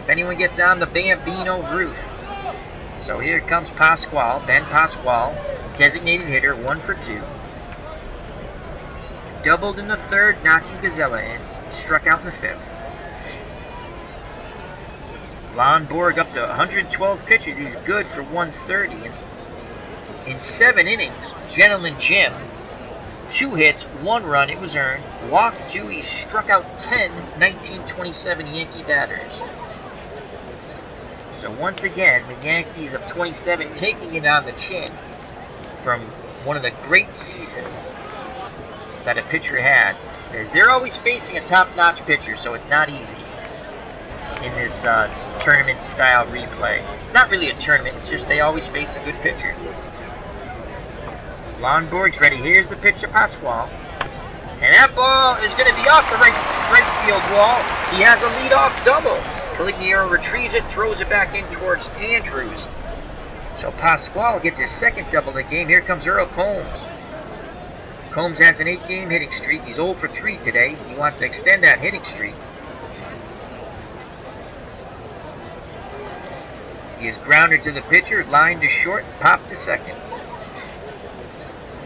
If anyone gets on, the Bambino Ruth. So here comes Pasquale, Ben Pasquale, designated hitter, 1 for 2. Doubled in the 3rd, knocking Gazella in. Struck out in the 5th. Lonborg up to 112 pitches. He's good for 130. In 7 innings, Gentleman Jim, 2 hits, 1 run, it was earned. Walked 2, he struck out 10 1927 Yankee batters. So once again, the Yankees of 27 taking it on the chin from one of the great seasons that a pitcher had, is they're always facing a top-notch pitcher, so it's not easy in this tournament-style replay. Not really a tournament, it's just they always face a good pitcher. Lonborg's ready. Here's the pitch to Pasquale. And that ball is going to be off the right field wall. He has a leadoff double. Caligiero retrieves it, throws it back in towards Andrews. So Pasquale gets his 2nd double of the game. Here comes Earl Combs. Combs has an 8-game hitting streak. He's 0 for 3 today. He wants to extend that hitting streak. He is grounded to the pitcher, lined to short, popped to 2nd.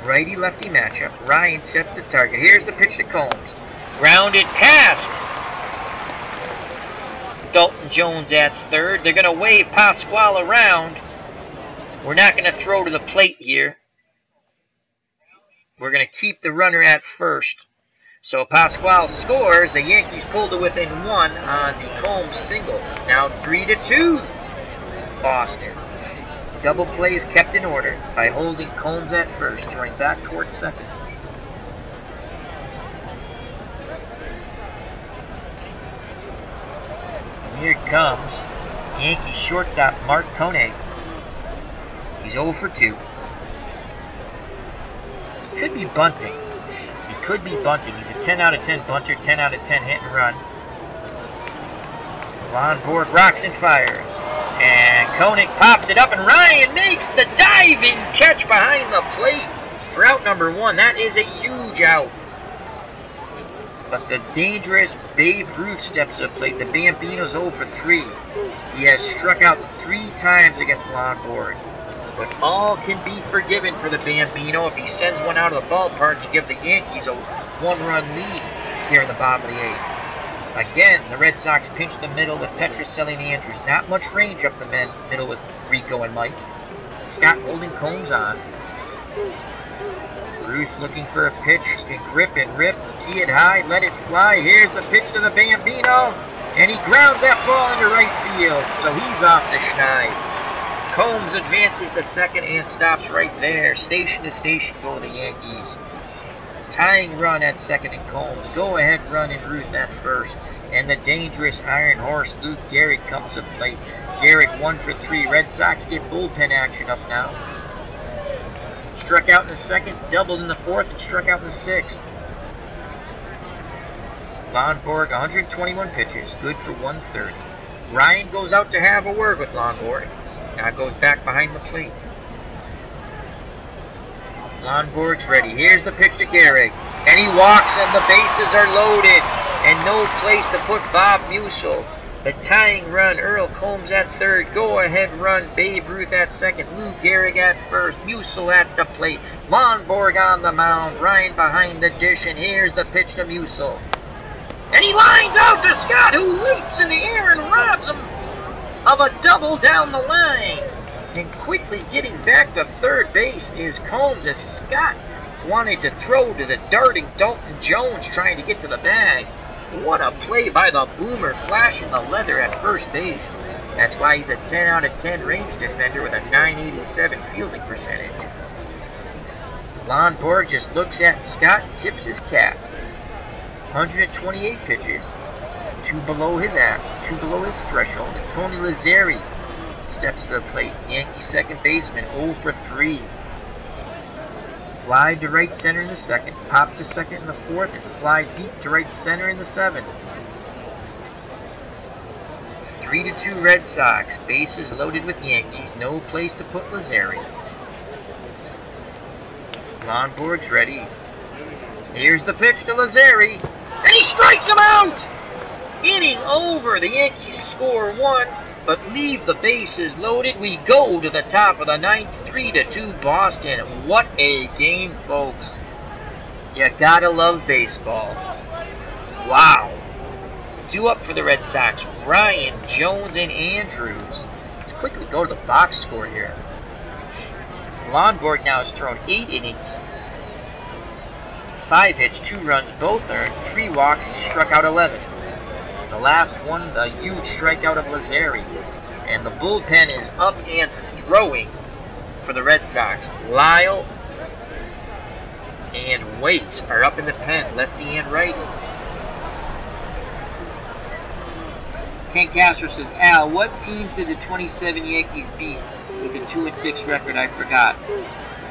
Righty-lefty matchup. Ryan sets the target. Here's the pitch to Combs. Grounded past Dalton Jones at 3rd. They're going to wave Pasquale around. We're not going to throw to the plate here. We're going to keep the runner at 1st. So Pasquale scores. The Yankees pulled to within 1 on the Combs single. It's now 3-2 Boston. Double play is kept in order by holding Combs at 1st, throwing back towards 2nd. And here comes Yankees shortstop Mark Koenig. He's 0 for 2. He could be bunting. He could be bunting. He's a 10 out of 10 bunter, 10 out of 10 hit and run. Lonborg rocks and fires. And Koenig pops it up, and Ryan makes the diving catch behind the plate for out number 1. That is a huge out. But the dangerous Babe Ruth steps to the plate. The Bambino's 0 for 3. He has struck out 3 times against Lonborg. But all can be forgiven for the Bambino if he sends one out of the ballpark to give the Yankees a 1-run lead here in the bottom of the 8th. Again, the Red Sox pinch the middle with Petrocelli and Andrews. Not much range up the middle with Rico and Mike. Scott holding Combs on. Ruth looking for a pitch. He can grip and rip, tee it high, let it fly. Here's the pitch to the Bambino. And he grounds that ball into right field. So he's off the schneid. Combs advances to 2nd and stops right there. Station to station go the Yankees. Tying run at 2nd and Combs. Go-ahead run in Ruth at 1st. And the dangerous Iron Horse Luke Garrett comes to plate. Garrett 1 for 3. Red Sox get bullpen action up now. Struck out in the 2nd, doubled in the 4th, and struck out in the 6th. Lonborg, 121 pitches, good for 130. Ryan goes out to have a word with Lonborg. Now goes back behind the plate. Lonborg's ready. Here's the pitch to Gehrig. And he walks, and the bases are loaded. And no place to put Bob Musil. The tying run, Earl Combs at 3rd. Go-ahead run, Babe Ruth at 2nd. Lou Gehrig at 1st. Musil at the plate. Lonborg on the mound. Ryan behind the dish. And here's the pitch to Musil. And he lines out to Scott, who leaps in the air and robs him of a double down the line. And quickly getting back to 3rd base is Combs, as Scott wanted to throw to the darting Dalton Jones trying to get to the bag. What a play by the Boomer, flashing the leather at 1st base. That's why he's a 10 out of 10 range defender with a .987 fielding percentage. Lonborg just looks at Scott and tips his cap. 128 pitches. 2 below his threshold. And Tony Lazzeri steps to the plate. Yankee 2nd baseman, 0 for 3. Fly to right center in the second, pop to second in the fourth, and fly deep to right center in the seventh. 3-2 Red Sox. Bases loaded with Yankees. No place to put Lazzari. Lonborg's ready. Here's the pitch to Lazzari. And he strikes him out! Inning over. The Yankees score 1, but leave the bases loaded. We go to the top of the ninth. 3-2 Boston. What a game, folks. You gotta love baseball. Wow. 2 up for the Red Sox. Ryan, Jones, and Andrews. Let's quickly go to the box score here. Lonborg now has thrown 8 innings, 5 hits, 2 runs, both earned, 3 walks. He struck out 11. The last one, the huge strikeout of Lazzari. And the bullpen is up and throwing for the Red Sox. Lyle and Waits are up in the pen, lefty and righty. Ken Castro says, Al, what teams did the 27 Yankees beat with the 2-6 record? I forgot.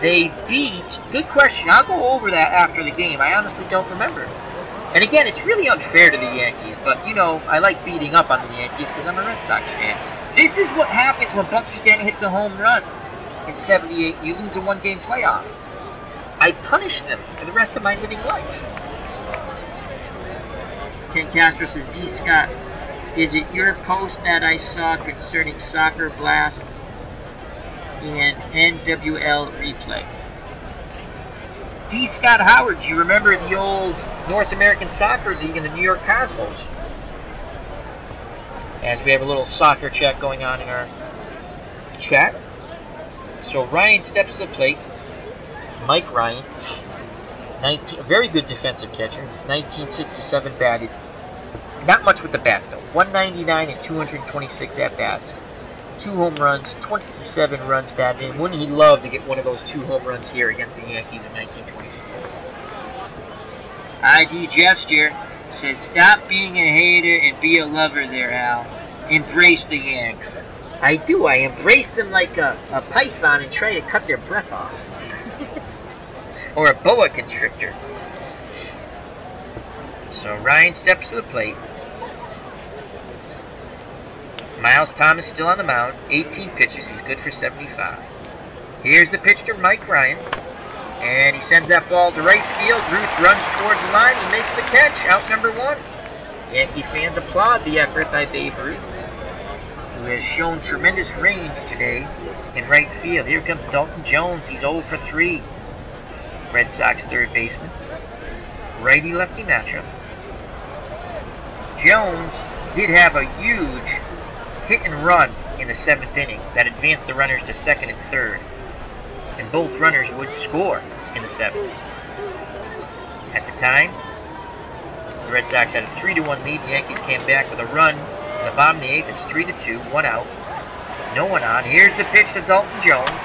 They beat, good question, I'll go over that after the game. I honestly don't remember. And again, it's really unfair to the Yankees, but you know, I like beating up on the Yankees because I'm a Red Sox fan. This is what happens when Bucky Dent hits a home run in 78. You lose a 1-game playoff. I punish them for the rest of my living life. Ken Castro says, D. Scott, is it your post that I saw concerning Soccer Blast and NWL replay? D. Scott Howard, do you remember the old North American Soccer League in the New York Cosmos? As we have a little soccer chat going on in our chat. So Ryan steps to the plate. Mike Ryan, a very good defensive catcher, 1967 batted. Not much with the bat, though. 199 and 226 at-bats. 2 home runs, 27 runs batted in. Wouldn't he love to get one of those 2 home runs here against the Yankees in 1926? ID Gesture says, stop being a hater and be a lover there, Al. Embrace the Yanks. I do. I embrace them like a python and try to cut their breath off. Or a boa constrictor. So Ryan steps to the plate. Miles Thomas still on the mound. 18 pitches. He's good for 75. Here's the pitch to Mike Ryan. And he sends that ball to right field. Ruth runs towards the line. He makes the catch. Out number 1. Yankee fans applaud the effort by Babe Ruth, who has shown tremendous range today in right field. Here comes Dalton Jones. He's 0 for 3. Red Sox third baseman. Righty-lefty matchup. Jones did have a huge hit and run in the 7th inning that advanced the runners to 2nd and 3rd. And both runners would score in the 7th. At the time, the Red Sox had a 3-1 lead. The Yankees came back with a run in the bottom of the 8th. It's 3-2, 1 out. No one on. Here's the pitch to Dalton Jones.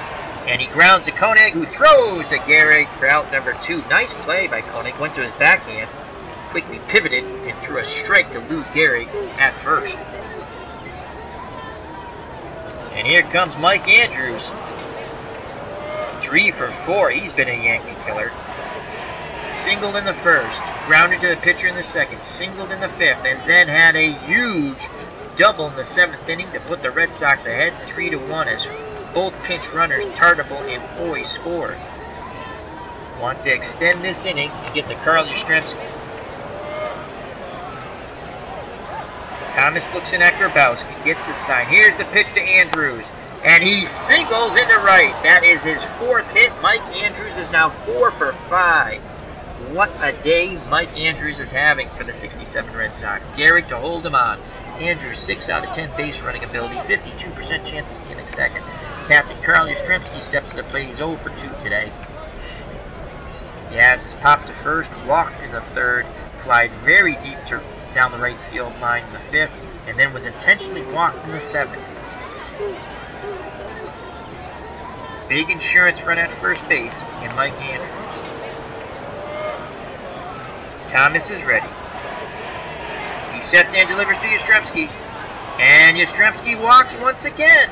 And he grounds to Koenig, who throws to Gehrig for out number 2. Nice play by Koenig. Went to his backhand. Quickly pivoted and threw a strike to Lou Gehrig at first. And here comes Mike Andrews. 3 for 4. He's been a Yankee killer. Singled in the 1st. Grounded to the pitcher in the 2nd. Singled in the 5th. And then had a huge double in the 7th inning to put the Red Sox ahead 3-1 as both pinch runners, Tartabull and Foy, scored. Wants to extend this inning and get to Carl Yastrzemski. Thomas looks in at Grabowski, gets the sign. Here's the pitch to Andrews, and he singles into right. That is his 4th hit. Mike Andrews is now 4 for 5. What a day Mike Andrews is having for the 67 Red Sox. Gehrig to hold him on. Andrews 6 out of 10 base running ability, 52% chance of stealing 2nd. Captain Carl Yastrzemski steps to the plate. He's 0 for 2 today. Yaz has popped to 1st, walked in the 3rd, flied very deep down the right field line in the 5th, and then was intentionally walked in the 7th. Big insurance run at first base in Mike Andrews. Thomas is ready. He sets and delivers to Yastrzemski, and Yastrzemski walks once again.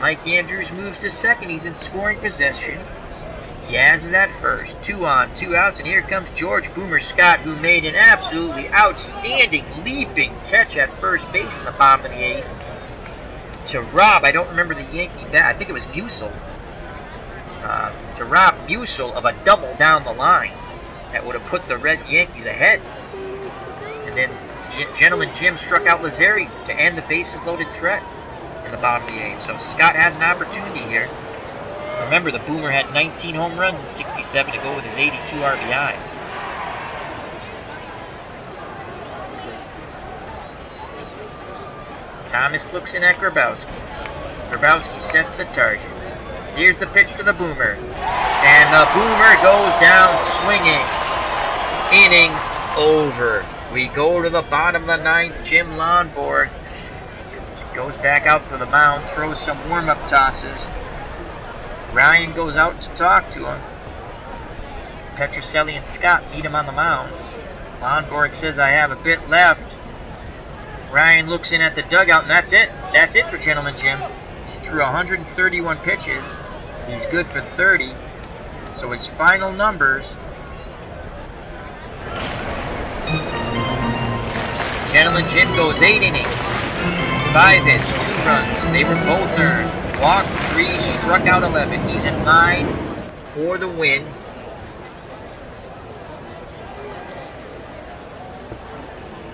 Mike Andrews moves to 2nd. He's in scoring possession. Yaz is at first. 2 on, 2 outs, and here comes George Boomer Scott, who made an absolutely outstanding leaping catch at first base in the bottom of the 8th. To rob, I don't remember the Yankee bat, I think it was Musil. To rob Musil of a double down the line that would have put the Red Yankees ahead. And then Gentleman Jim struck out Lazzeri to end the bases loaded threat in the bottom of the 8th. So Scott has an opportunity here. Remember, the Boomer had 19 home runs in '67 to go with his 82 RBIs. Thomas looks in at Grabowski. Grabowski sets the target. Here's the pitch to the Boomer. And the Boomer goes down swinging. Inning over. We go to the bottom of the 9th. Jim Lonborg goes back out to the mound, throws some warm-up tosses. Ryan goes out to talk to him. Petrocelli and Scott meet him on the mound. Lonborg says, I have a bit left. Ryan looks in at the dugout, and that's it. That's it for Gentleman Jim. He threw 131 pitches. He's good for 30. So his final numbers. Gentleman Jim goes 8 innings. 5 hits, 2 runs. They were both earned. Walked 3, struck out 11. He's in line for the win.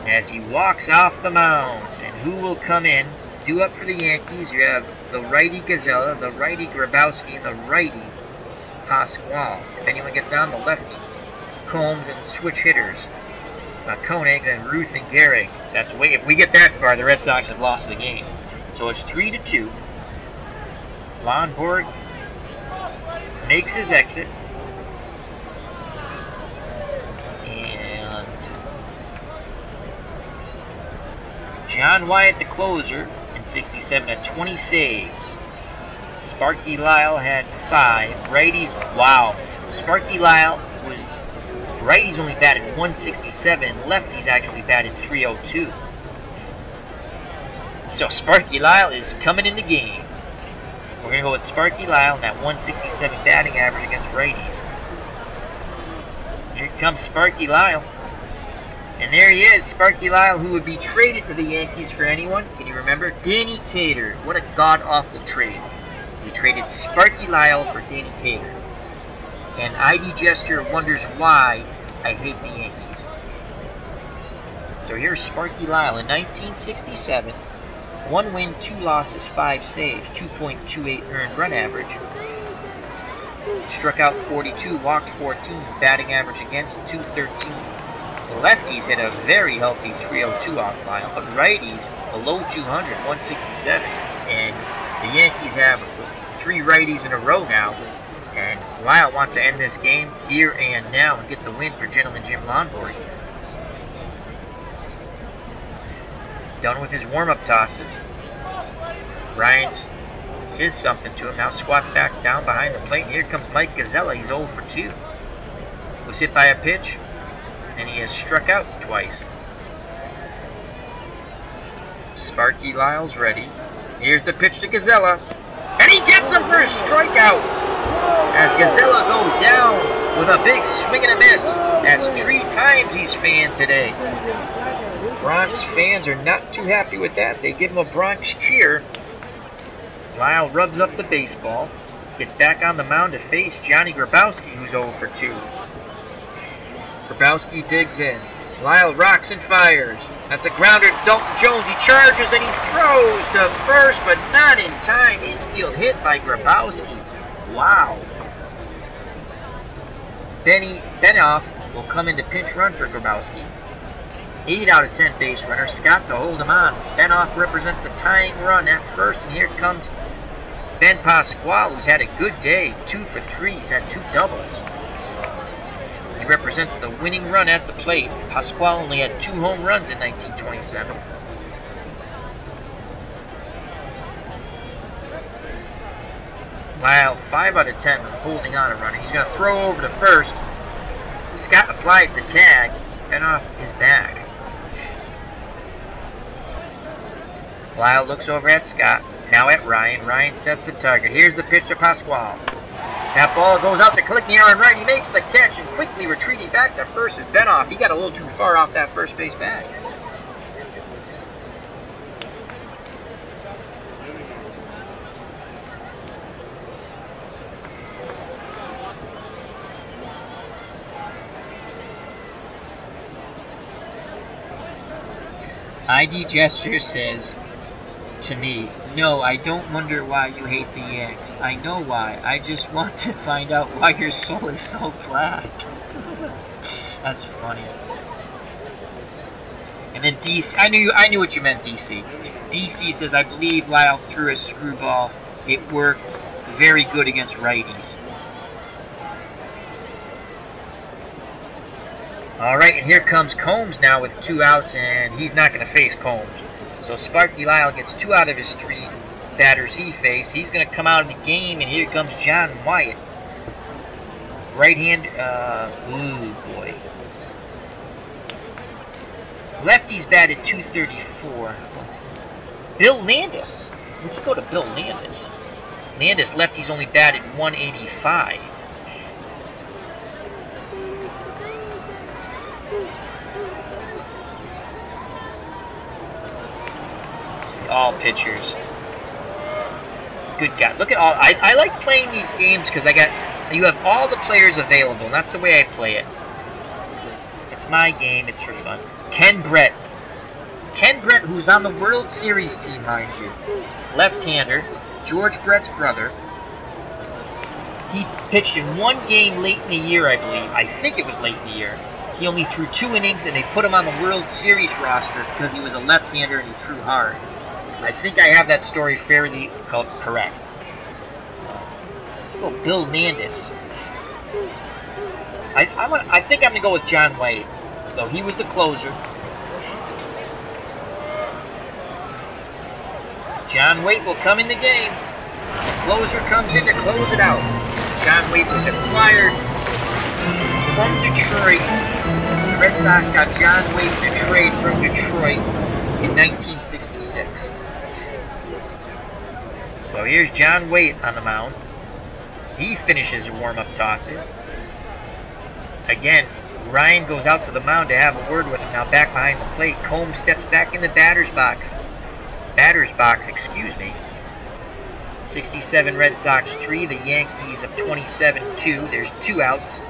As he walks off the mound, and who will come in? Due up for the Yankees, you have the righty Gazella, the righty Grabowski, and the righty Pasquale. If anyone gets on, the lefty Combs, and switch hitters Koenig and Ruth and Gehrig. That's way. If we get that far, the Red Sox have lost the game. So it's 3-2. Lonborg makes his exit. And John Wyatt, the closer, in '67 had 20 saves. Sparky Lyle had 5. Righties, wow. Sparky Lyle was, righties only batted 167, and lefties actually batted 302. So Sparky Lyle is coming in the game. We're going to go with Sparky Lyle and that 167 batting average against righties. Here comes Sparky Lyle. And there he is, Sparky Lyle, who would be traded to the Yankees for anyone. Can you remember? Danny Cater. What a god-awful trade. We traded Sparky Lyle for Danny Cater. And ID Gesture wonders why I hate the Yankees. So here's Sparky Lyle in 1967. 1 win, 2 losses, 5 saves, 2.28 earned run average. Struck out 42, walked 14, batting average against 213. The lefties hit a very healthy 302 off Lyle, but righties below 200, 167. And the Yankees have 3 righties in a row now. And Lyle wants to end this game here and now and get the win for Gentleman Jim Lonborg. Done with his warm-up tosses. Ryan says something to him. Now squats back down behind the plate. And here comes Mike Gazella. He's 0 for 2. Was hit by a pitch, and he has struck out twice. Sparky Lyle's ready. Here's the pitch to Gazella. And he gets him for a strikeout. As Gazella goes down with a big swing and a miss. That's 3 times he's fanned today. Bronx fans are not too happy with that. They give him a Bronx cheer. Lyle rubs up the baseball. Gets back on the mound to face Johnny Grabowski, who's 0 for 2. Grabowski digs in. Lyle rocks and fires. That's a grounder to Dalton Jones. He charges and he throws to first, but not in time. Infield hit by Grabowski. Wow. Benny Benoff will come in to pinch run for Grabowski. 8 out of 10 base runner. Scott to hold him on. Benoff represents the tying run at first, and here comes Ben Pasquale, who's had a good day. 2 for 3. He's had 2 doubles. He represents the winning run at the plate. Pasquale only had 2 home runs in 1927. Lyle, 5 out of 10 holding on a runner. He's going to throw over to first. Scott applies the tag. Benoff is back. Lyle looks over at Scott, now at Ryan. Ryan sets the target. Here's the pitch to Pasquale. That ball goes out to Klikniar on right. He makes the catch and quickly retreating back to first is Benoff. He got a little too far off that first base bag. ID Gesture says to me, "No, I don't wonder why you hate the Yanks. I know why. I just want to find out why your soul is so black." That's funny. And then DC, I knew what you meant, DC. DC says, "I believe Lyle threw a screwball. It worked very good against righties." Alright, and here comes Combs now with 2 outs, and he's not going to face Combs. So Sparky Lyle gets 2 out of his 3 batters he faced. He's going to come out of the game, and here comes John Wyatt. Right hand, ooh boy. Lefties batted .234. Bill Landis. We could go to Bill Landis. Landis, lefties only batted .185. All pitchers. Good God. Look at all. I like playing these games because you have all the players available, and that's the way I play it. It's my game. It's for fun. Ken Brett. Ken Brett, who's on the World Series team, mind you. Left-hander. George Brett's brother. He pitched in 1 game late in the year, I believe. I think it was late in the year. He only threw 2 innings, and they put him on the World Series roster because he was a left-hander and he threw hard. I think I have that story fairly correct. Let's go Bill Landis. I think I'm going to go with John Wade, though he was the closer. John Wade will come in the game. The closer comes in to close it out. John Wade was acquired from Detroit. The Red Sox got John Wade in a trade from Detroit in 1966. So here's John Wade on the mound. He finishes the warm-up tosses. Again, Ryan goes out to the mound to have a word with him. Now back behind the plate. Combs steps back in the batter's box. Excuse me. 67 Red Sox 3. The Yankees up 27-2. There's 2 outs.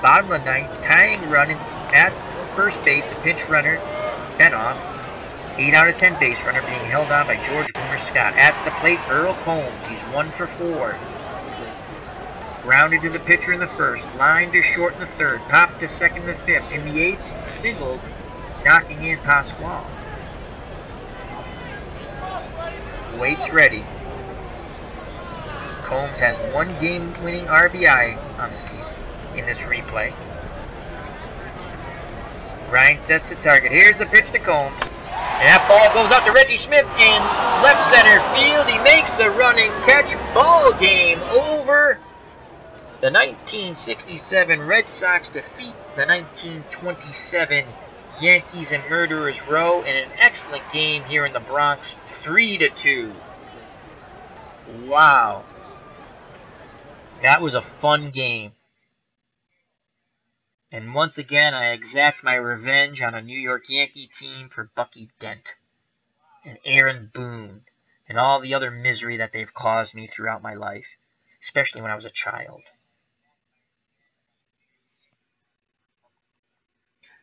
Bottom of the 9th. Tying run at first base. The pinch runner, Benoff. 8 out of 10 base runner being held on by George Boomer Scott. At the plate, Earl Combs. He's 1 for 4. Grounded to the pitcher in the 1st. Line to short in the 3rd. Popped to 2nd in the 5th. In the 8th, singled, knocking in Pasquale. Waits ready. Combs has 1 game-winning RBI on the season in this replay. Ryan sets the target. Here's the pitch to Combs. And that ball goes out to Reggie Smith in left center field. He makes the running catch. Ball game over. The 1967 Red Sox defeat the 1927 Yankees in Murderers Row in an excellent game here in the Bronx, 3-2. Wow. That was a fun game. And once again, I exact my revenge on a New York Yankee team for Bucky Dent and Aaron Boone and all the other misery that they've caused me throughout my life, especially when I was a child.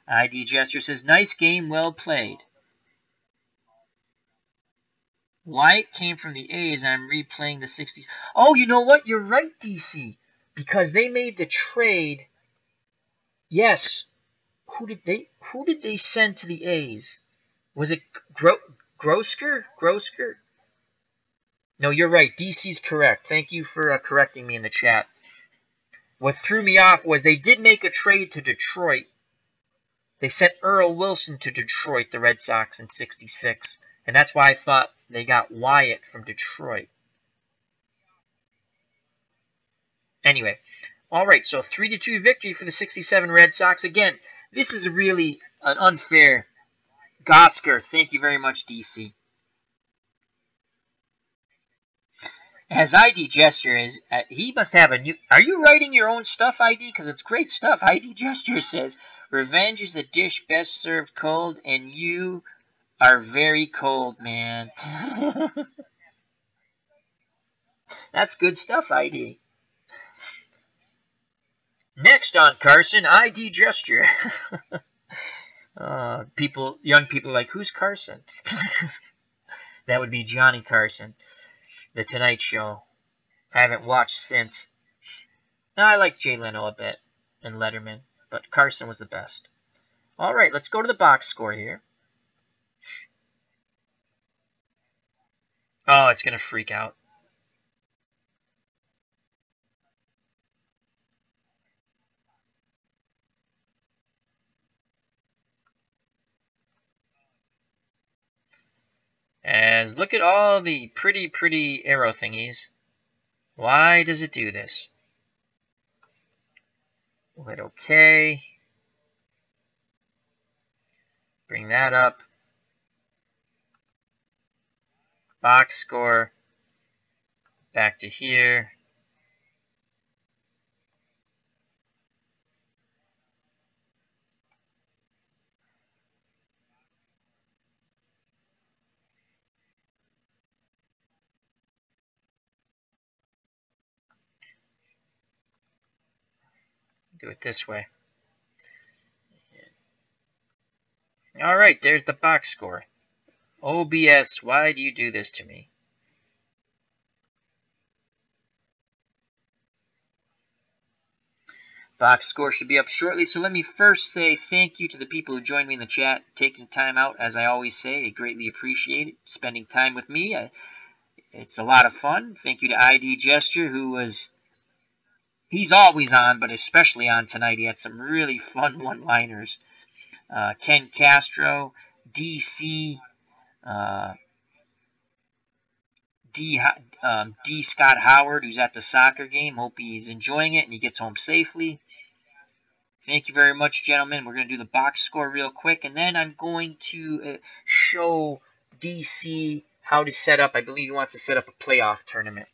ID Gesture says, "Nice game, well played." Wyatt came from the A's, and I'm replaying the 60s. Oh, you know what? You're right, DC. Because they made the trade. Yes. Who did they send to the A's? Was it Grosker? No, you're right. DC's correct. Thank you for correcting me in the chat. What threw me off was they did make a trade to Detroit. They sent Earl Wilson to Detroit, the Red Sox, in 66. And that's why I thought they got Wyatt from Detroit. Anyway. Alright, so 3-2 victory for the 67 Red Sox. Again, this is really an unfair. Gosker, thank you very much, DC. As ID Gesture is, he must have a new. Are you writing your own stuff, ID? Because it's great stuff. ID Gesture says, "Revenge is a dish best served cold, and you are very cold, man." That's good stuff, ID. Next on Carson, ID Gesture. Young people are like, who's Carson? That would be Johnny Carson, The Tonight Show. I haven't watched since. I like Jay Leno a bit and Letterman, but Carson was the best. All right, let's go to the box score here. Oh, it's going to freak out. As look at all the pretty arrow thingies. Why does it do this? We'll hit OK. Bring that up. Box score. Back to here. Do it this way. All right, there's the box score. OBS, why do you do this to me? Box score should be up shortly, so let me first say thank you to the people who joined me in the chat, taking time out, as I always say. I greatly appreciate it, spending time with me. It's a lot of fun. Thank you to ID Gesture, he's always on, but especially on tonight. He had some really fun one-liners. Ken Castro, DC, D. Scott Howard, who's at the soccer game. Hope he's enjoying it and he gets home safely. Thank you very much, gentlemen. We're going to do the box score real quick, and then I'm going to show DC how to set up. I believe he wants to set up a playoff tournament.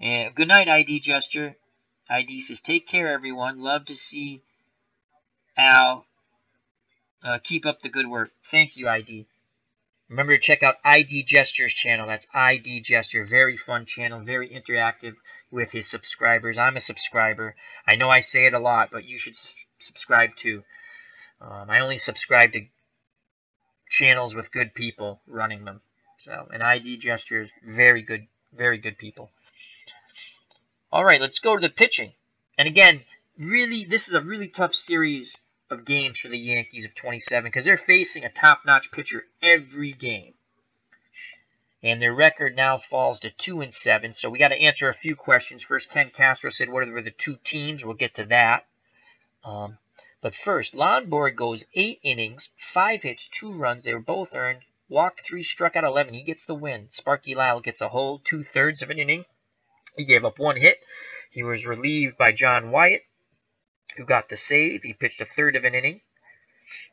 And good night, ID Gesture. ID says, take care, everyone. Love to see Al. Keep up the good work. Thank you, ID. Remember to check out ID Gesture's channel. That's ID Gesture. Very fun channel. Very interactive with his subscribers. I'm a subscriber. I know I say it a lot, but you should subscribe too. I only subscribe to channels with good people running them. So, and ID Gestures, very good people. All right, let's go to the pitching. And again, really, this is a really tough series of games for the Yankees of 27 because they're facing a top-notch pitcher every game. And their record now falls to 2-7. So we got to answer a few questions. First, Ken Castro said, what were the two teams? We'll get to that. But first, Lonborg goes 8 innings, 5 hits, 2 runs. They were both earned. Walked 3, struck out 11. He gets the win. Sparky Lyle gets a whole 2/3 of an inning. He gave up 1 hit. He was relieved by John Wyatt, who got the save. He pitched a third of an inning.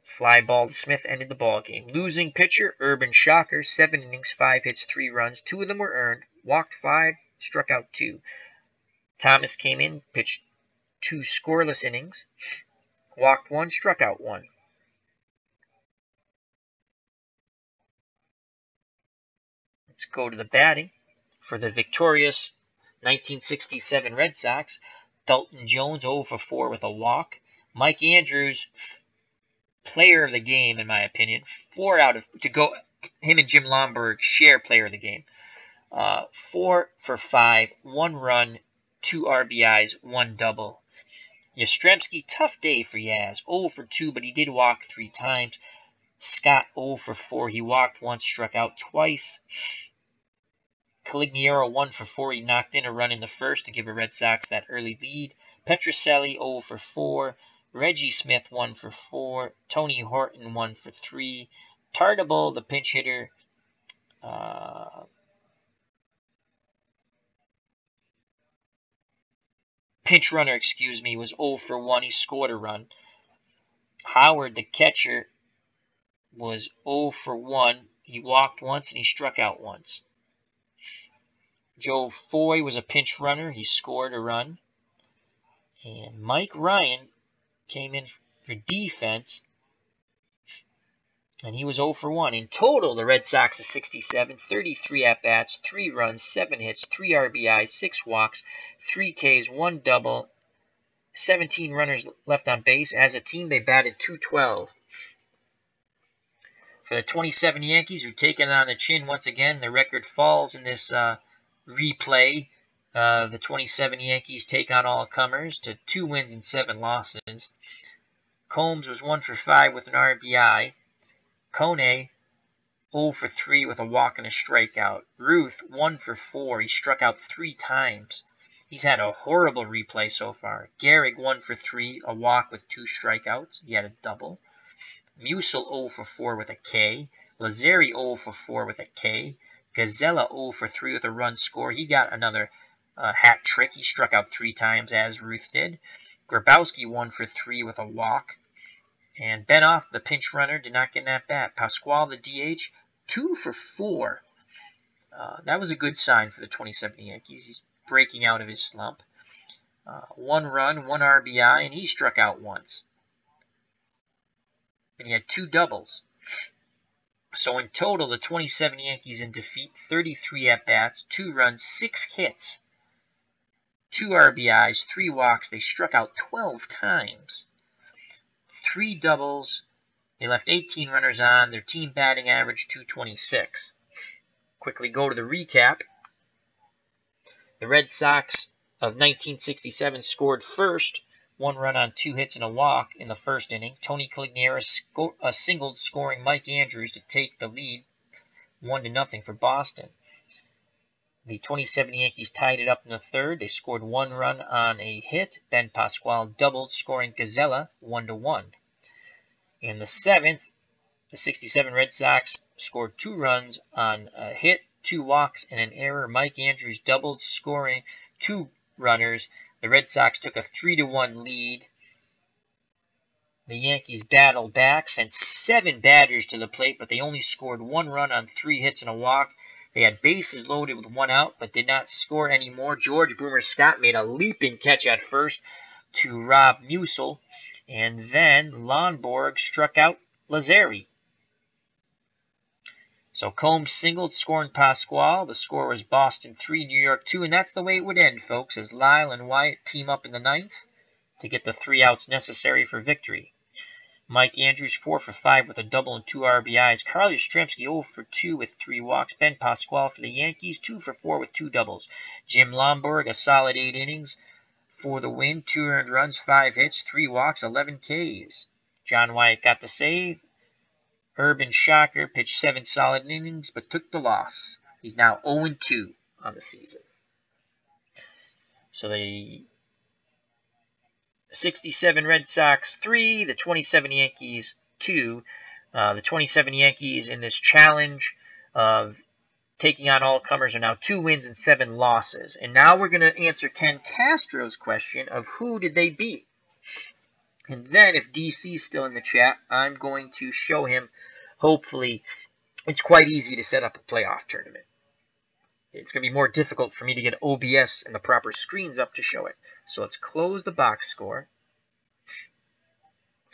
Fly ball to Smith ended the ball game. Losing pitcher, Urban Shocker, 7 innings, 5 hits, 3 runs. 2 of them were earned. Walked 5, struck out 2. Thomas came in, pitched 2 scoreless innings. Walked 1, struck out 1. Let's go to the batting. For the victorious 1967 Red Sox, Dalton Jones 0 for 4 with a walk. Mike Andrews, player of the game in my opinion. 4 out of to go. Him and Jim Lonborg share player of the game. 4 for 5, 1 run, 2 RBIs, 1 double. Yastrzemski, tough day for Yaz. 0 for 2, but he did walk 3 times. Scott 0 for 4. He walked once, struck out twice. Caligiero 1 for 4. He knocked in a run in the first to give the Red Sox that early lead. Petrocelli 0 for 4. Reggie Smith 1 for 4. Tony Horton 1 for 3. Tartable, the pinch hitter, pinch runner, was 0 for 1. He scored a run. Howard, the catcher, was 0 for 1. He walked once and he struck out once. Joe Foy was a pinch runner. He scored a run. And Mike Ryan came in for defense, and he was 0 for 1. In total, the Red Sox is 67, 33 at-bats, 3 runs, 7 hits, 3 RBIs, 6 walks, 3 Ks, 1 double, 17 runners left on base. As a team, they batted .212. For the 27 Yankees, who take it on the chin once again, the record falls in this replay. The 27 Yankees take on all comers to 2 wins and 7 losses. Combs was 1 for 5 with an RBI. Kone, 0 for 3 with a walk and a strikeout. Ruth, 1 for 4. He struck out 3 times. He's had a horrible replay so far. Gehrig, 1 for 3, a walk with 2 strikeouts. He had a double. Musil, 0 for 4 with a K. Lazzeri, 0 for 4 with a K. Gazella, 0 for 3 with a run score. He got another hat trick. He struck out 3 times, as Ruth did. Grabowski, 1 for 3 with a walk. And Benoff, the pinch runner, did not get an at-bat. Pasquale, the DH, 2 for 4. That was a good sign for the 27 Yankees. He's breaking out of his slump. 1 run, 1 RBI, and he struck out once. And he had 2 doubles. So in total, the 27 Yankees in defeat, 33 at-bats, 2 runs, 6 hits, 2 RBIs, 3 walks. They struck out 12 times. 3 doubles. They left 18 runners on. Their team batting average .226. Quickly go to the recap. The Red Sox of 1967 scored first. 1 run on 2 hits and a walk in the first inning. Tony Calignera singled, scoring Mike Andrews to take the lead 1-0 for Boston. The 27 Yankees tied it up in the third. They scored 1 run on a hit. Ben Pasquale doubled, scoring Gazella 1-1. In the 7th, the 67 Red Sox scored 2 runs on a hit, 2 walks, and an error. Mike Andrews doubled, scoring 2 runners. The Red Sox took a 3-1 lead. The Yankees battled back, sent 7 batters to the plate, but they only scored 1 run on 3 hits and a walk. They had bases loaded with 1 out, but did not score any more. George Boomer Scott made a leaping catch at first to rob Musil, and then Lonborg struck out Lazzeri. So Combs singled, scoring Pasquale. The score was Boston 3, New York 2, and that's the way it would end, folks, as Lyle and Wyatt team up in the 9th to get the 3 outs necessary for victory. Mike Andrews, 4 for 5 with a double and 2 RBIs. Carl Yastrzemski, 0 for 2 with 3 walks. Ben Pasquale for the Yankees, 2 for 4 with 2 doubles. Jim Lonborg, a solid 8 innings for the win. 2 earned runs, 5 hits, 3 walks, 11 Ks. John Wyatt got the save. Urban Shocker pitched 7 solid innings but took the loss. He's now 0-2 on the season. So the 67 Red Sox 3, the 27 Yankees 2. The 27 Yankees in this challenge of taking on all comers are now 2 wins and 7 losses. And now we're going to answer Ken Castro's question of who did they beat. And then if DC's still in the chat, I'm going to show him, hopefully, it's quite easy to set up a playoff tournament. It's going to be more difficult for me to get OBS and the proper screens up to show it. So let's close the box score.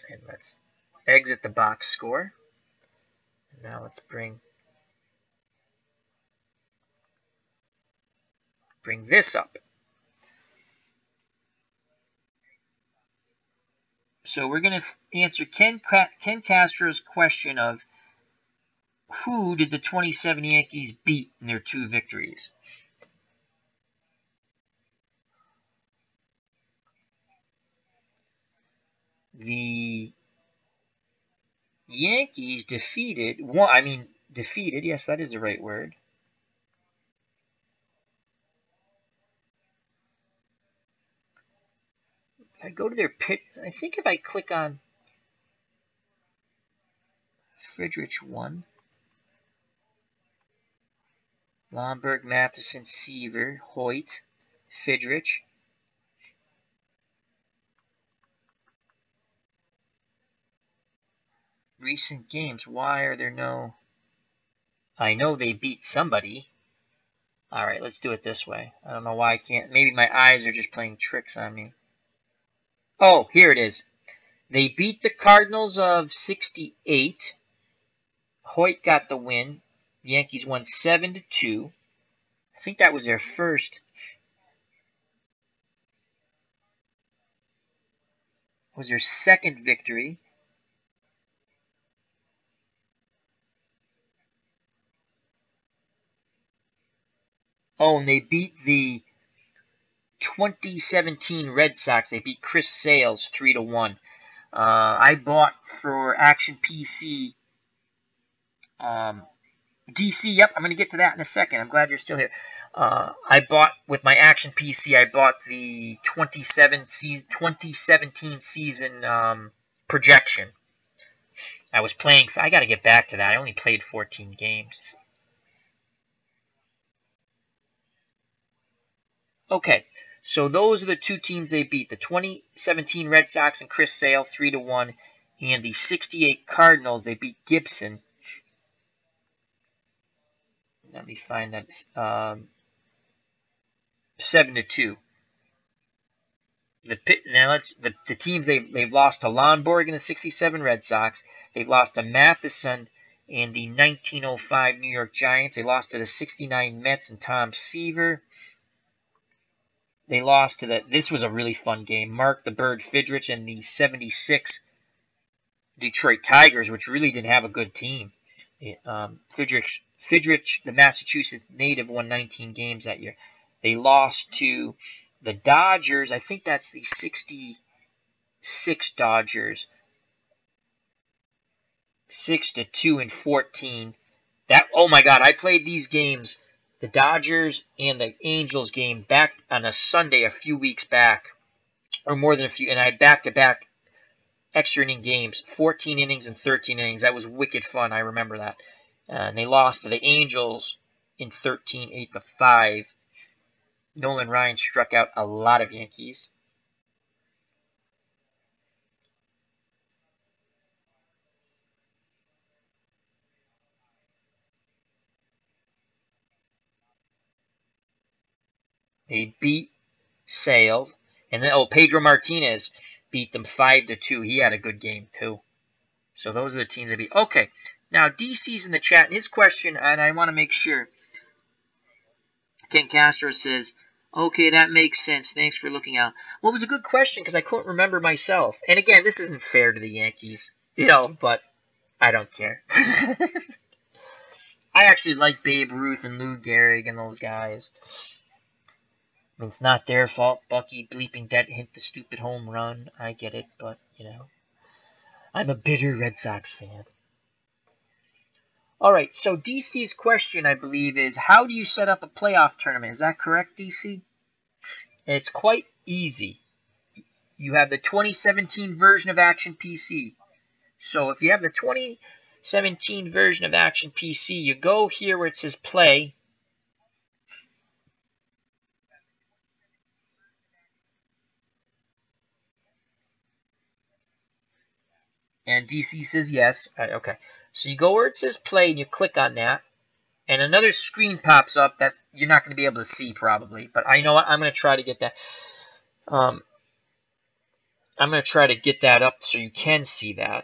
And let's exit the box score. Now let's bring this up. So we're going to answer Ken Castro's question of who did the 27 Yankees beat in their 2 victories? The Yankees defeated, yes, that is the right word. If I go to their pit, I think if I click on Friedrich 1, Lonborg, Matheson, Seaver, Hoyt, Friedrich. Recent games, why are there no... I know they beat somebody. Alright, let's do it this way. I don't know why I can't. Maybe my eyes are just playing tricks on me. Oh, here it is. They beat the Cardinals of 68. Hoyt got the win. The Yankees won 7-2. I think that was their first. Was their second victory. Oh, and they beat the 2017 Red Sox. They beat Chris Sale's 3-1. I bought for Action PC. DC, yep, I'm going to get to that in a second. I'm glad you're still here. I bought, with my Action PC, I bought the 2017 season projection. I was playing, so I got to get back to that. I only played 14 games. Okay, so those are the two teams they beat. The 2017 Red Sox and Chris Sale, 3-1. And the 68 Cardinals, they beat Gibson. Let me find that. 7-2. The teams they've lost to Lonborg and the 67 Red Sox. They've lost to Matheson and the 1905 New York Giants. They lost to the 69 Mets and Tom Seaver. They lost to this was a really fun game. Mark the Bird Fidrich and the 76 Detroit Tigers, which really didn't have a good team. Fidrich, the Massachusetts native, won 19 games that year. They lost to the Dodgers. I think that's the 66 Dodgers. 6-2 and 14. Oh my God, I played these games, the Dodgers and the Angels game, back on a Sunday a few weeks back, or more than a few, and I had back-to-back extra inning games, 14 innings and 13 innings. That was wicked fun. I remember that. And they lost to the Angels in 13, 8-5. Nolan Ryan struck out a lot of Yankees. They beat Sale. And then, Pedro Martinez beat them 5-2. He had a good game, too. So those are the teams they beat. Okay, now DC's in the chat. And his question, and I want to make sure. Ken Castro says, okay, that makes sense. Thanks for looking out. Well, it was a good question because I couldn't remember myself. And again, this isn't fair to the Yankees, but I don't care. I actually like Babe Ruth and Lou Gehrig and those guys. I mean, it's not their fault. Bucky bleeping dead hit the stupid home run. I get it, but, I'm a bitter Red Sox fan. All right, so DC's question, I believe, is how do you set up a playoff tournament? Is that correct, DC? It's quite easy. You have the 2017 version of Action PC. So if you have the 2017 version of Action PC, you go here where it says play. And DC says yes. Okay. So you go where it says play and you click on that. And another screen pops up that you're not going to be able to see probably. But I know what, I'm going to try to get that. I'm going to try to get that up so you can see that.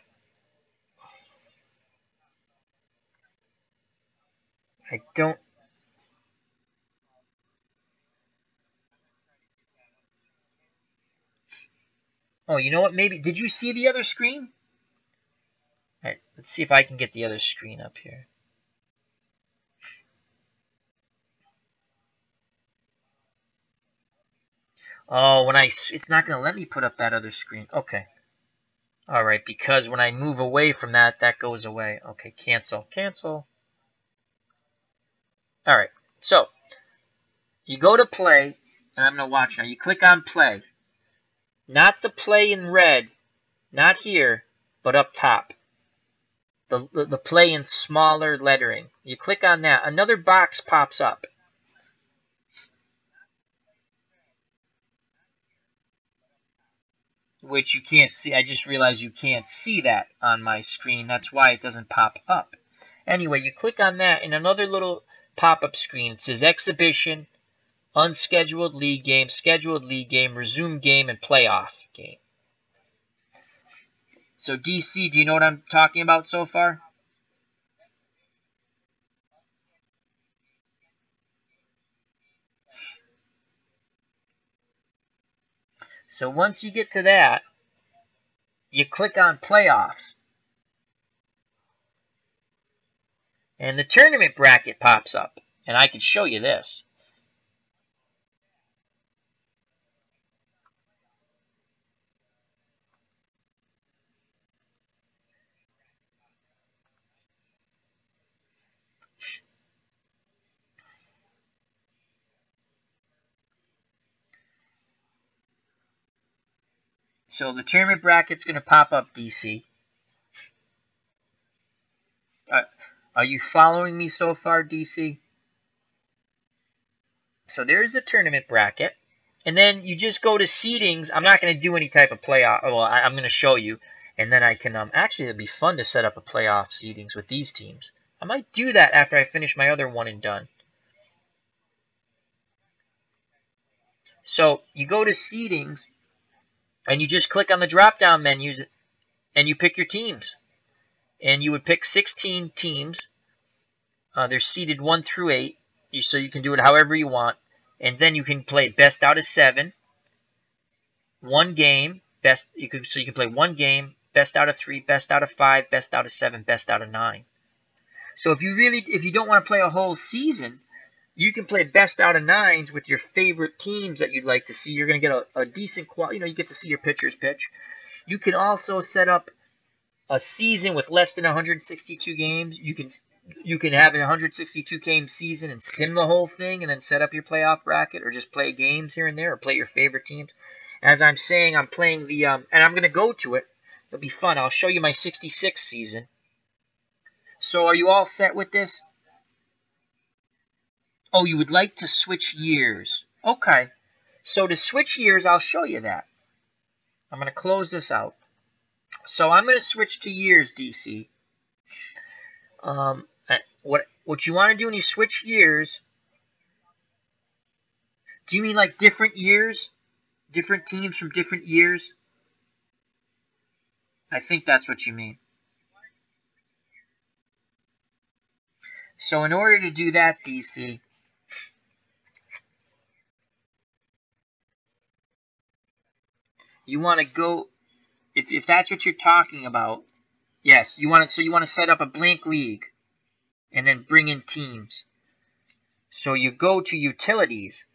I don't. Oh, you know what? Maybe. Did you see the other screen? All right. Let's see if I can get the other screen up here. Oh, it's not going to let me put up that other screen. Okay. All right, because when I move away from that, that goes away. Okay, cancel, cancel. All right, so you go to play, and I'm going to watch now. You click on play. Not the play in red, not here, but up top. The play in smaller lettering. You click on that. Another box pops up. Which you can't see. I just realized you can't see that on my screen. That's why it doesn't pop up. Anyway, you click on that, and another little pop-up screen. It says Exhibition, Unscheduled League Game, Scheduled League Game, Resume Game, and Playoff Game. So, DC, do you know what I'm talking about so far? So, once you get to that, you click on Playoffs. And the tournament bracket pops up. And I can show you this. So the tournament bracket's going to pop up, DC. Are you following me so far, DC? So there's the tournament bracket. And then you just go to seedings. I'm not going to do any type of playoff. Well, I'm going to show you. And then I can, actually, it'd be fun to set up a playoff seedings with these teams. I might do that after I finish my other one and done. So you go to seedings, and you just click on the drop-down menus, and you pick your teams. And you would pick 16 teams. They're seeded 1 through 8, so you can do it however you want. And then you can play best out of 7, 1 game, so you can play 1 game, best out of 3, best out of 5, best out of 7, best out of 9. So if you don't want to play a whole season, you can play best out of 9s with your favorite teams that you'd like to see. You're going to get a decent quality. You get to see your pitchers pitch. You can also set up a season with less than 162 games. You can have a 162 game season and sim the whole thing and then set up your playoff bracket, or just play games here and there, or play your favorite teams. As I'm saying, I'm playing the and I'm going to go to it. It'll be fun. I'll show you my 66 season. So are you all set with this? Oh, you would like to switch years. Okay. So to switch years, I'll show you that. I'm going to close this out. So I'm going to switch to years, DC. What you want to do when you switch years, do you mean like different years? Different teams from different years? I think that's what you mean. So in order to do that, DC, you want to go, if that's what you're talking about, yes, you want to set up a blank league and then bring in teams. So you go to utilities,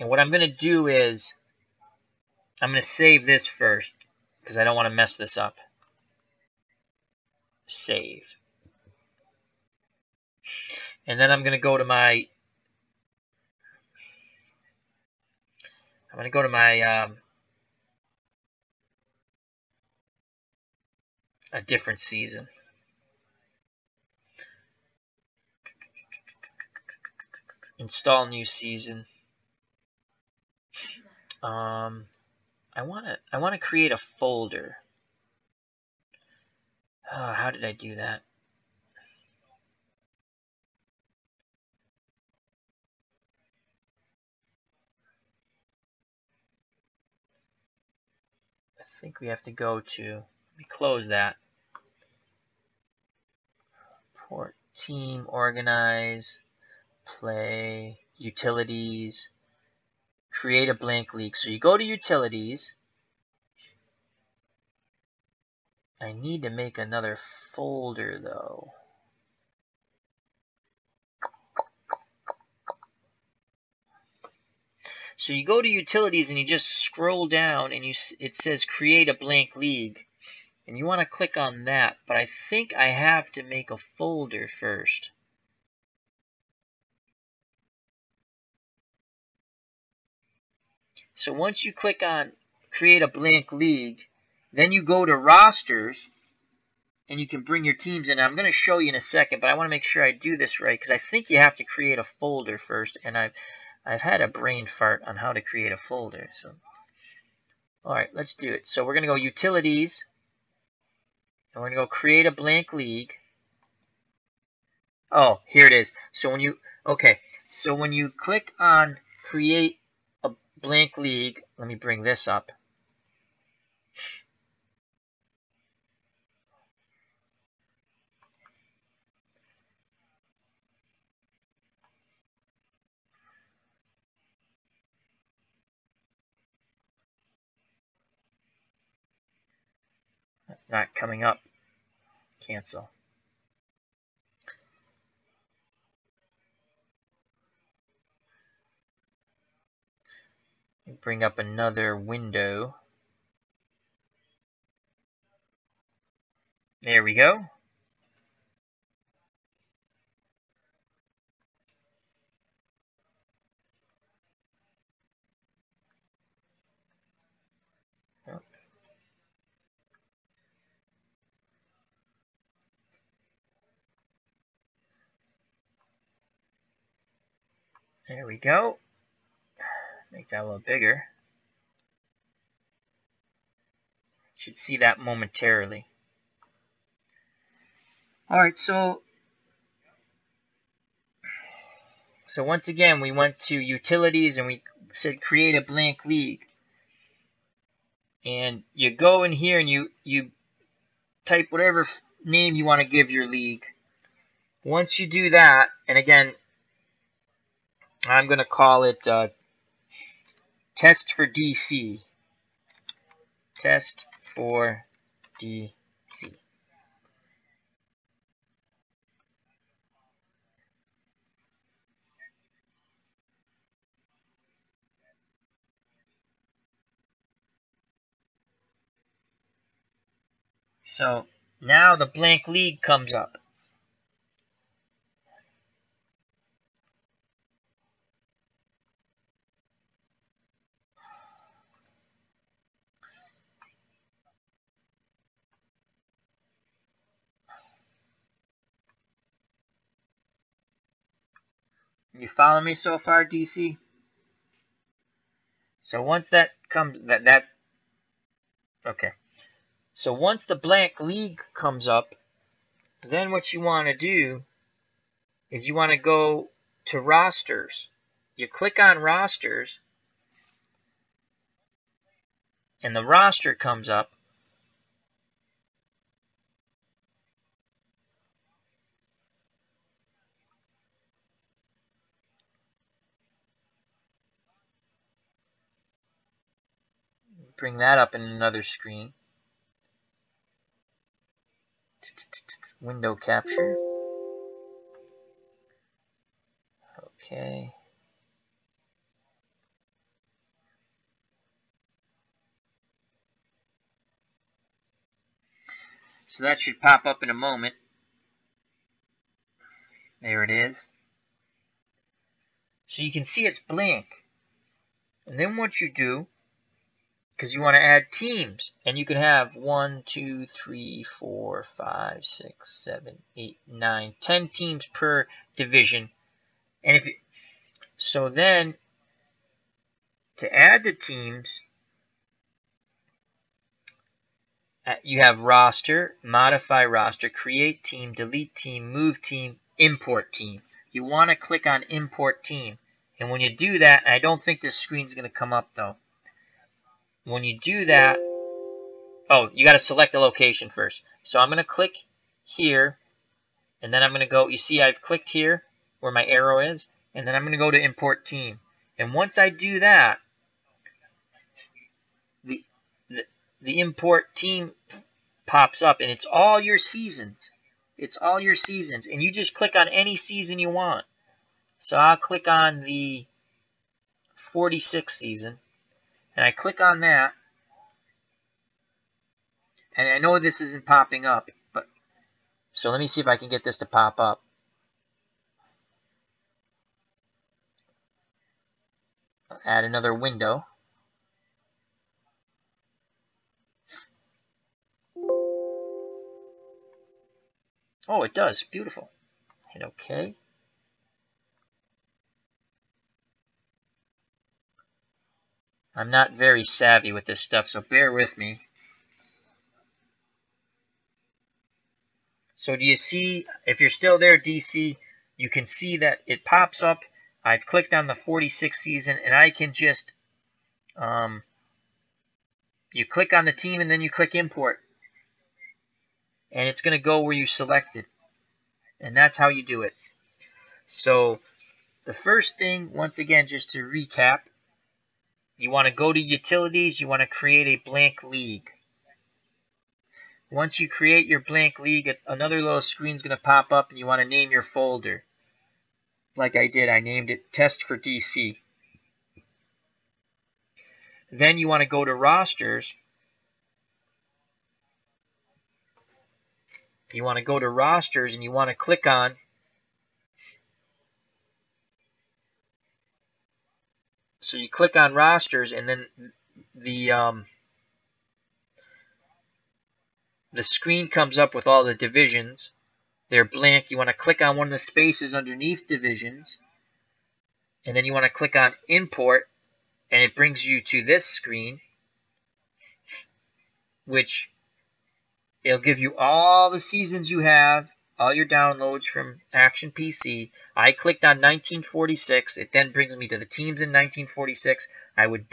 and what I'm going to do is I'm going to save this first because I don't want to mess this up. Save. And then I'm going to go to my a different season. Install new season. I want to create a folder. How did I do that? I think we have to go to, let me close that. Port, team, organize, play, utilities, create a blank league. So you go to utilities. I need to make another folder though. So you go to utilities and you just scroll down and it says create a blank league. And you want to click on that, but I think I have to make a folder first. So once you click on create a blank league, then you go to rosters and you can bring your teams in. I'm going to show you in a second, but I want to make sure I do this right because I think you have to create a folder first, and I've had a brain fart on how to create a folder. So, all right, let's do it. So we're going to go utilities, and we're going to go create a blank league. Oh, here it is. So when you, okay, so when you click on create a blank league, let me bring this up. That's not coming up. Cancel. Bring up another window. There we go. There we go. Make that a little bigger. Should see that momentarily. Alright, so once again, we went to utilities and we said create a blank league. And you go in here and you type whatever name you want to give your league. Once you do that, and again, I'm going to call it Test for DC. Test for DC. So now the blank league comes up. You follow me so far, DC? So once that comes, okay. So once the blank league comes up, then what you want to do is you want to go to rosters. You click on rosters, and the roster comes up. Bring that up in another screen. Window capture. Okay. So that should pop up in a moment. There it is. So you can see it's blank. And then what you do, because you want to add teams, and you can have 1, 2, 3, 4, 5, 6, 7, 8, 9, 10 teams per division. And if you, so then to add the teams, you have roster, modify roster, create team, delete team, move team, import team. You want to click on import team. And when you do that, I don't think this screen's going to come up though. When you do that, oh, you got to select a location first. So I'm going to click here, and then I'm going to go, you see I've clicked here where my arrow is, and then I'm going to go to import team. And once I do that, the import team pops up, and it's all your seasons. It's all your seasons, and you just click on any season you want. So I'll click on the 46th season, and I click on that, and I know this isn't popping up, but so let me see if I can get this to pop up. I'll add another window. Oh, it does. Beautiful. Hit OK. I'm not very savvy with this stuff, so bear with me. So do you see, if you're still there, DC, you can see that it pops up. I've clicked on the 46th season, and I can just, you click on the team, and then you click import. And it's going to go where you selected. And that's how you do it. So the first thing, once again, just to recap, you want to go to Utilities. You want to create a blank league. Once you create your blank league, another little screen is going to pop up, and you want to name your folder. Like I did, I named it Test for DC. Then you want to go to Rosters. You want to go to Rosters, and you want to click on So you click on Rosters, and then the screen comes up with all the divisions. They're blank. You want to click on one of the spaces underneath divisions, and then you want to click on Import, and it brings you to this screen, which it'll give you all the seasons you have, all your downloads from Action PC. I clicked on 1946. It then brings me to the teams in 1946. I would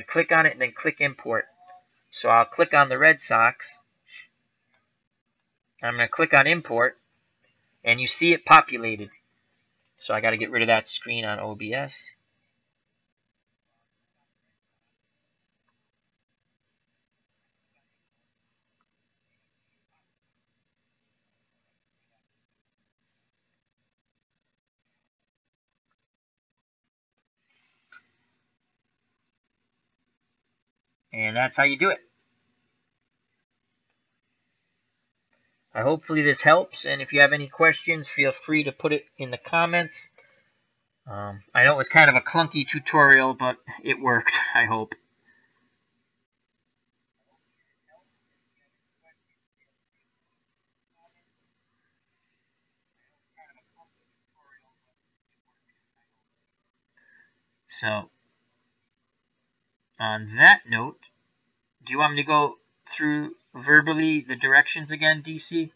click on it and then click Import. So I'll click on the Red Sox. I'm going to click on Import, and you see it populated. So I got to get rid of that screen on OBS. And that's how you do it. Hopefully this helps, and if you have any questions, feel free to put it in the comments. I know it was kind of a clunky tutorial, but it worked, I hope. So, on that note, do you want me to go through verbally the directions again, DC?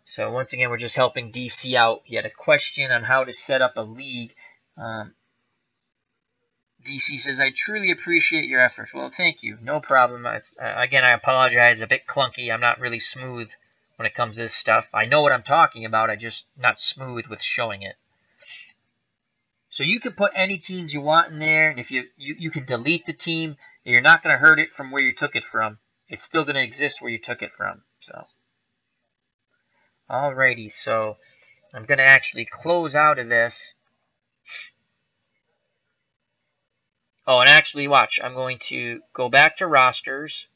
So once again, we're just helping DC out. He had a question on how to set up a league. DC says, I truly appreciate your efforts. Well, thank you. No problem. Again, I apologize. A bit clunky. I'm not really smooth when it comes to this stuff. I know what I'm talking about. I'm just not smooth with showing it. So you can put any teams you want in there. And if you can delete the team, you're not going to hurt it from where you took it from. It's still going to exist where you took it from. So, alrighty. So I'm going to actually close out of this. Oh, and actually, watch. I'm going to go back to Rosters.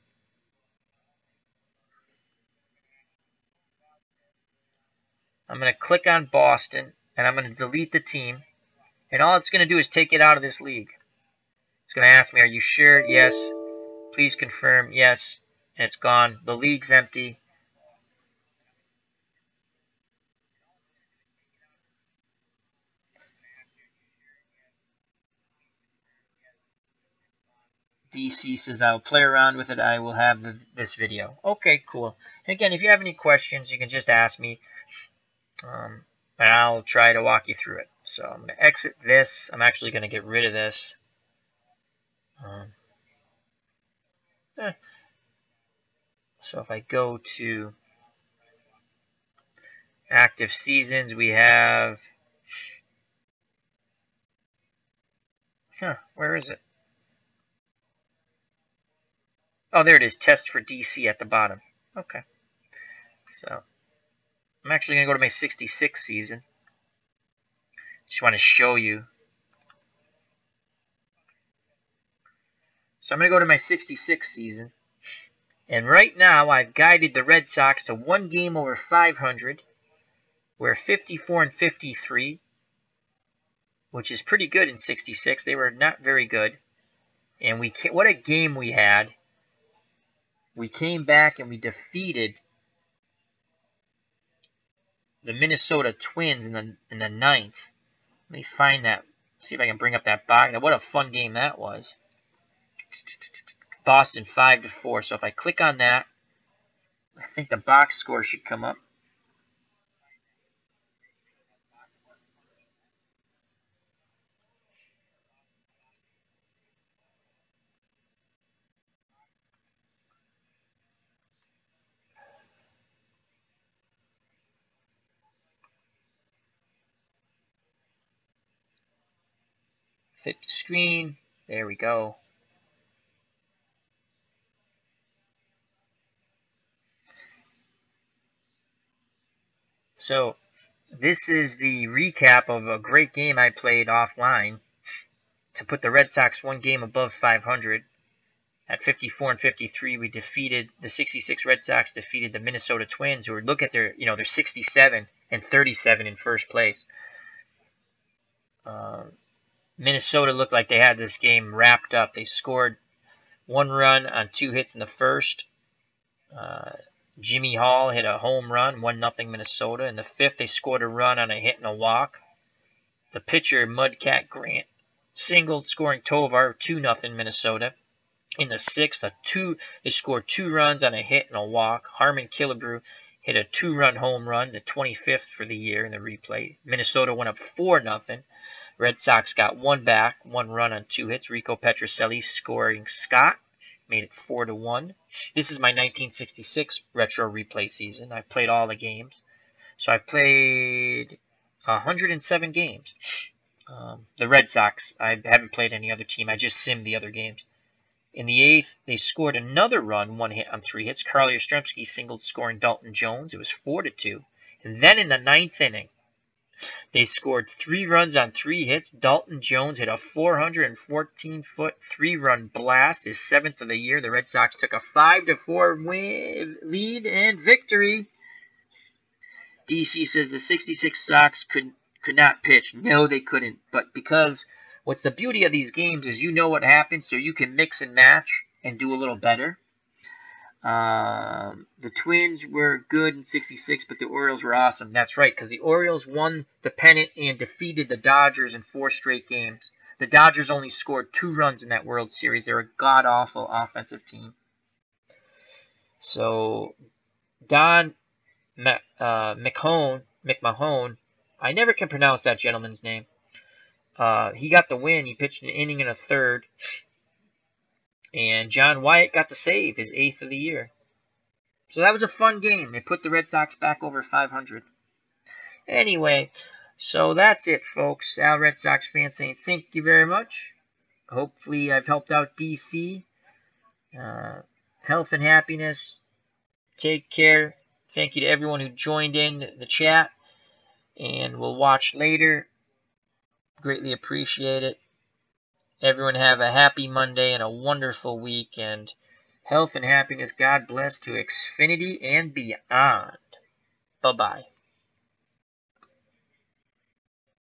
I'm going to click on Boston, and I'm going to delete the team. And all it's going to do is take it out of this league. It's going to ask me, are you sure? Yes. Please confirm. Yes. And it's gone. The league's empty. DC says, I'll play around with it. I will have this video. Okay, cool. And again, if you have any questions, you can just ask me. And I'll try to walk you through it. So I'm going to exit this. I'm actually going to get rid of this. So if I go to active seasons, we have... where is it? Oh, there it is. Test for DC at the bottom. Okay. So I'm actually going to go to my 66 season. Just want to show you. So I'm going to go to my 66 season. And right now, I've guided the Red Sox to 1 game over 500. We're 54 and 53, which is pretty good in 66. They were not very good. And what a game we had. We came back and we defeated the Minnesota Twins in the 9th. Let me find that See if I can bring up that box. Now, what a fun game that was. Boston 5-4. So if I click on that, I think the box score should come up. Fit the screen. There we go. So this is the recap of a great game I played offline to put the Red Sox one game above 500. At 54 and 53, we defeated the 66 Red Sox, defeated the Minnesota Twins, who are, look at their, they're 67 and 37 in first place. Minnesota looked like they had this game wrapped up. They scored 1 run on 2 hits in the first. Jimmy Hall hit a home run, 1-0 Minnesota. In the 5th, they scored a run on a hit and a walk. The pitcher, Mudcat Grant, singled, scoring Tovar, 2-0 Minnesota. In the 6th, they scored 2 runs on a hit and a walk. Harmon Killebrew hit a 2-run home run, the 25th for the year in the replay. Minnesota went up 4-0. Red Sox got 1 back, 1 run on 2 hits. Rico Petrocelli scoring Scott, made it 4-1. This is my 1966 retro replay season. I've played all the games. So I've played 107 games. The Red Sox, I haven't played any other team. I just simmed the other games. In the 8th, they scored another run, 1 hit on 3 hits. Carl Yastrzemski singled, scoring Dalton Jones. It was 4-2. And then in the 9th inning, they scored 3 runs on 3 hits. Dalton Jones hit a 414-foot 3-run blast, his 7th of the year. The Red Sox took a 5-4 lead and victory. DC says the 66 Sox could not pitch. No, they couldn't. But because what's the beauty of these games is you know what happens, so you can mix and match and do a little better. The Twins were good in 66, but the Orioles were awesome. That's right, because the Orioles won the pennant and defeated the Dodgers in 4 straight games. The Dodgers only scored 2 runs in that World Series. They're a god-awful offensive team. So, Don McMahon, I never can pronounce that gentleman's name. He got the win. He pitched an inning and a third. And John Wyatt got the save, his 8th of the year. So that was a fun game. They put the Red Sox back over 500. Anyway, so that's it, folks. Al Red Sox fans saying thank you very much. Hopefully I've helped out DC. Health and happiness. Take care. Thank you to everyone who joined in the chat. And we'll watch later. Greatly appreciate it. Everyone have a happy Monday and a wonderful week. And health and happiness, God bless, to Xfinity and beyond. Bye-bye.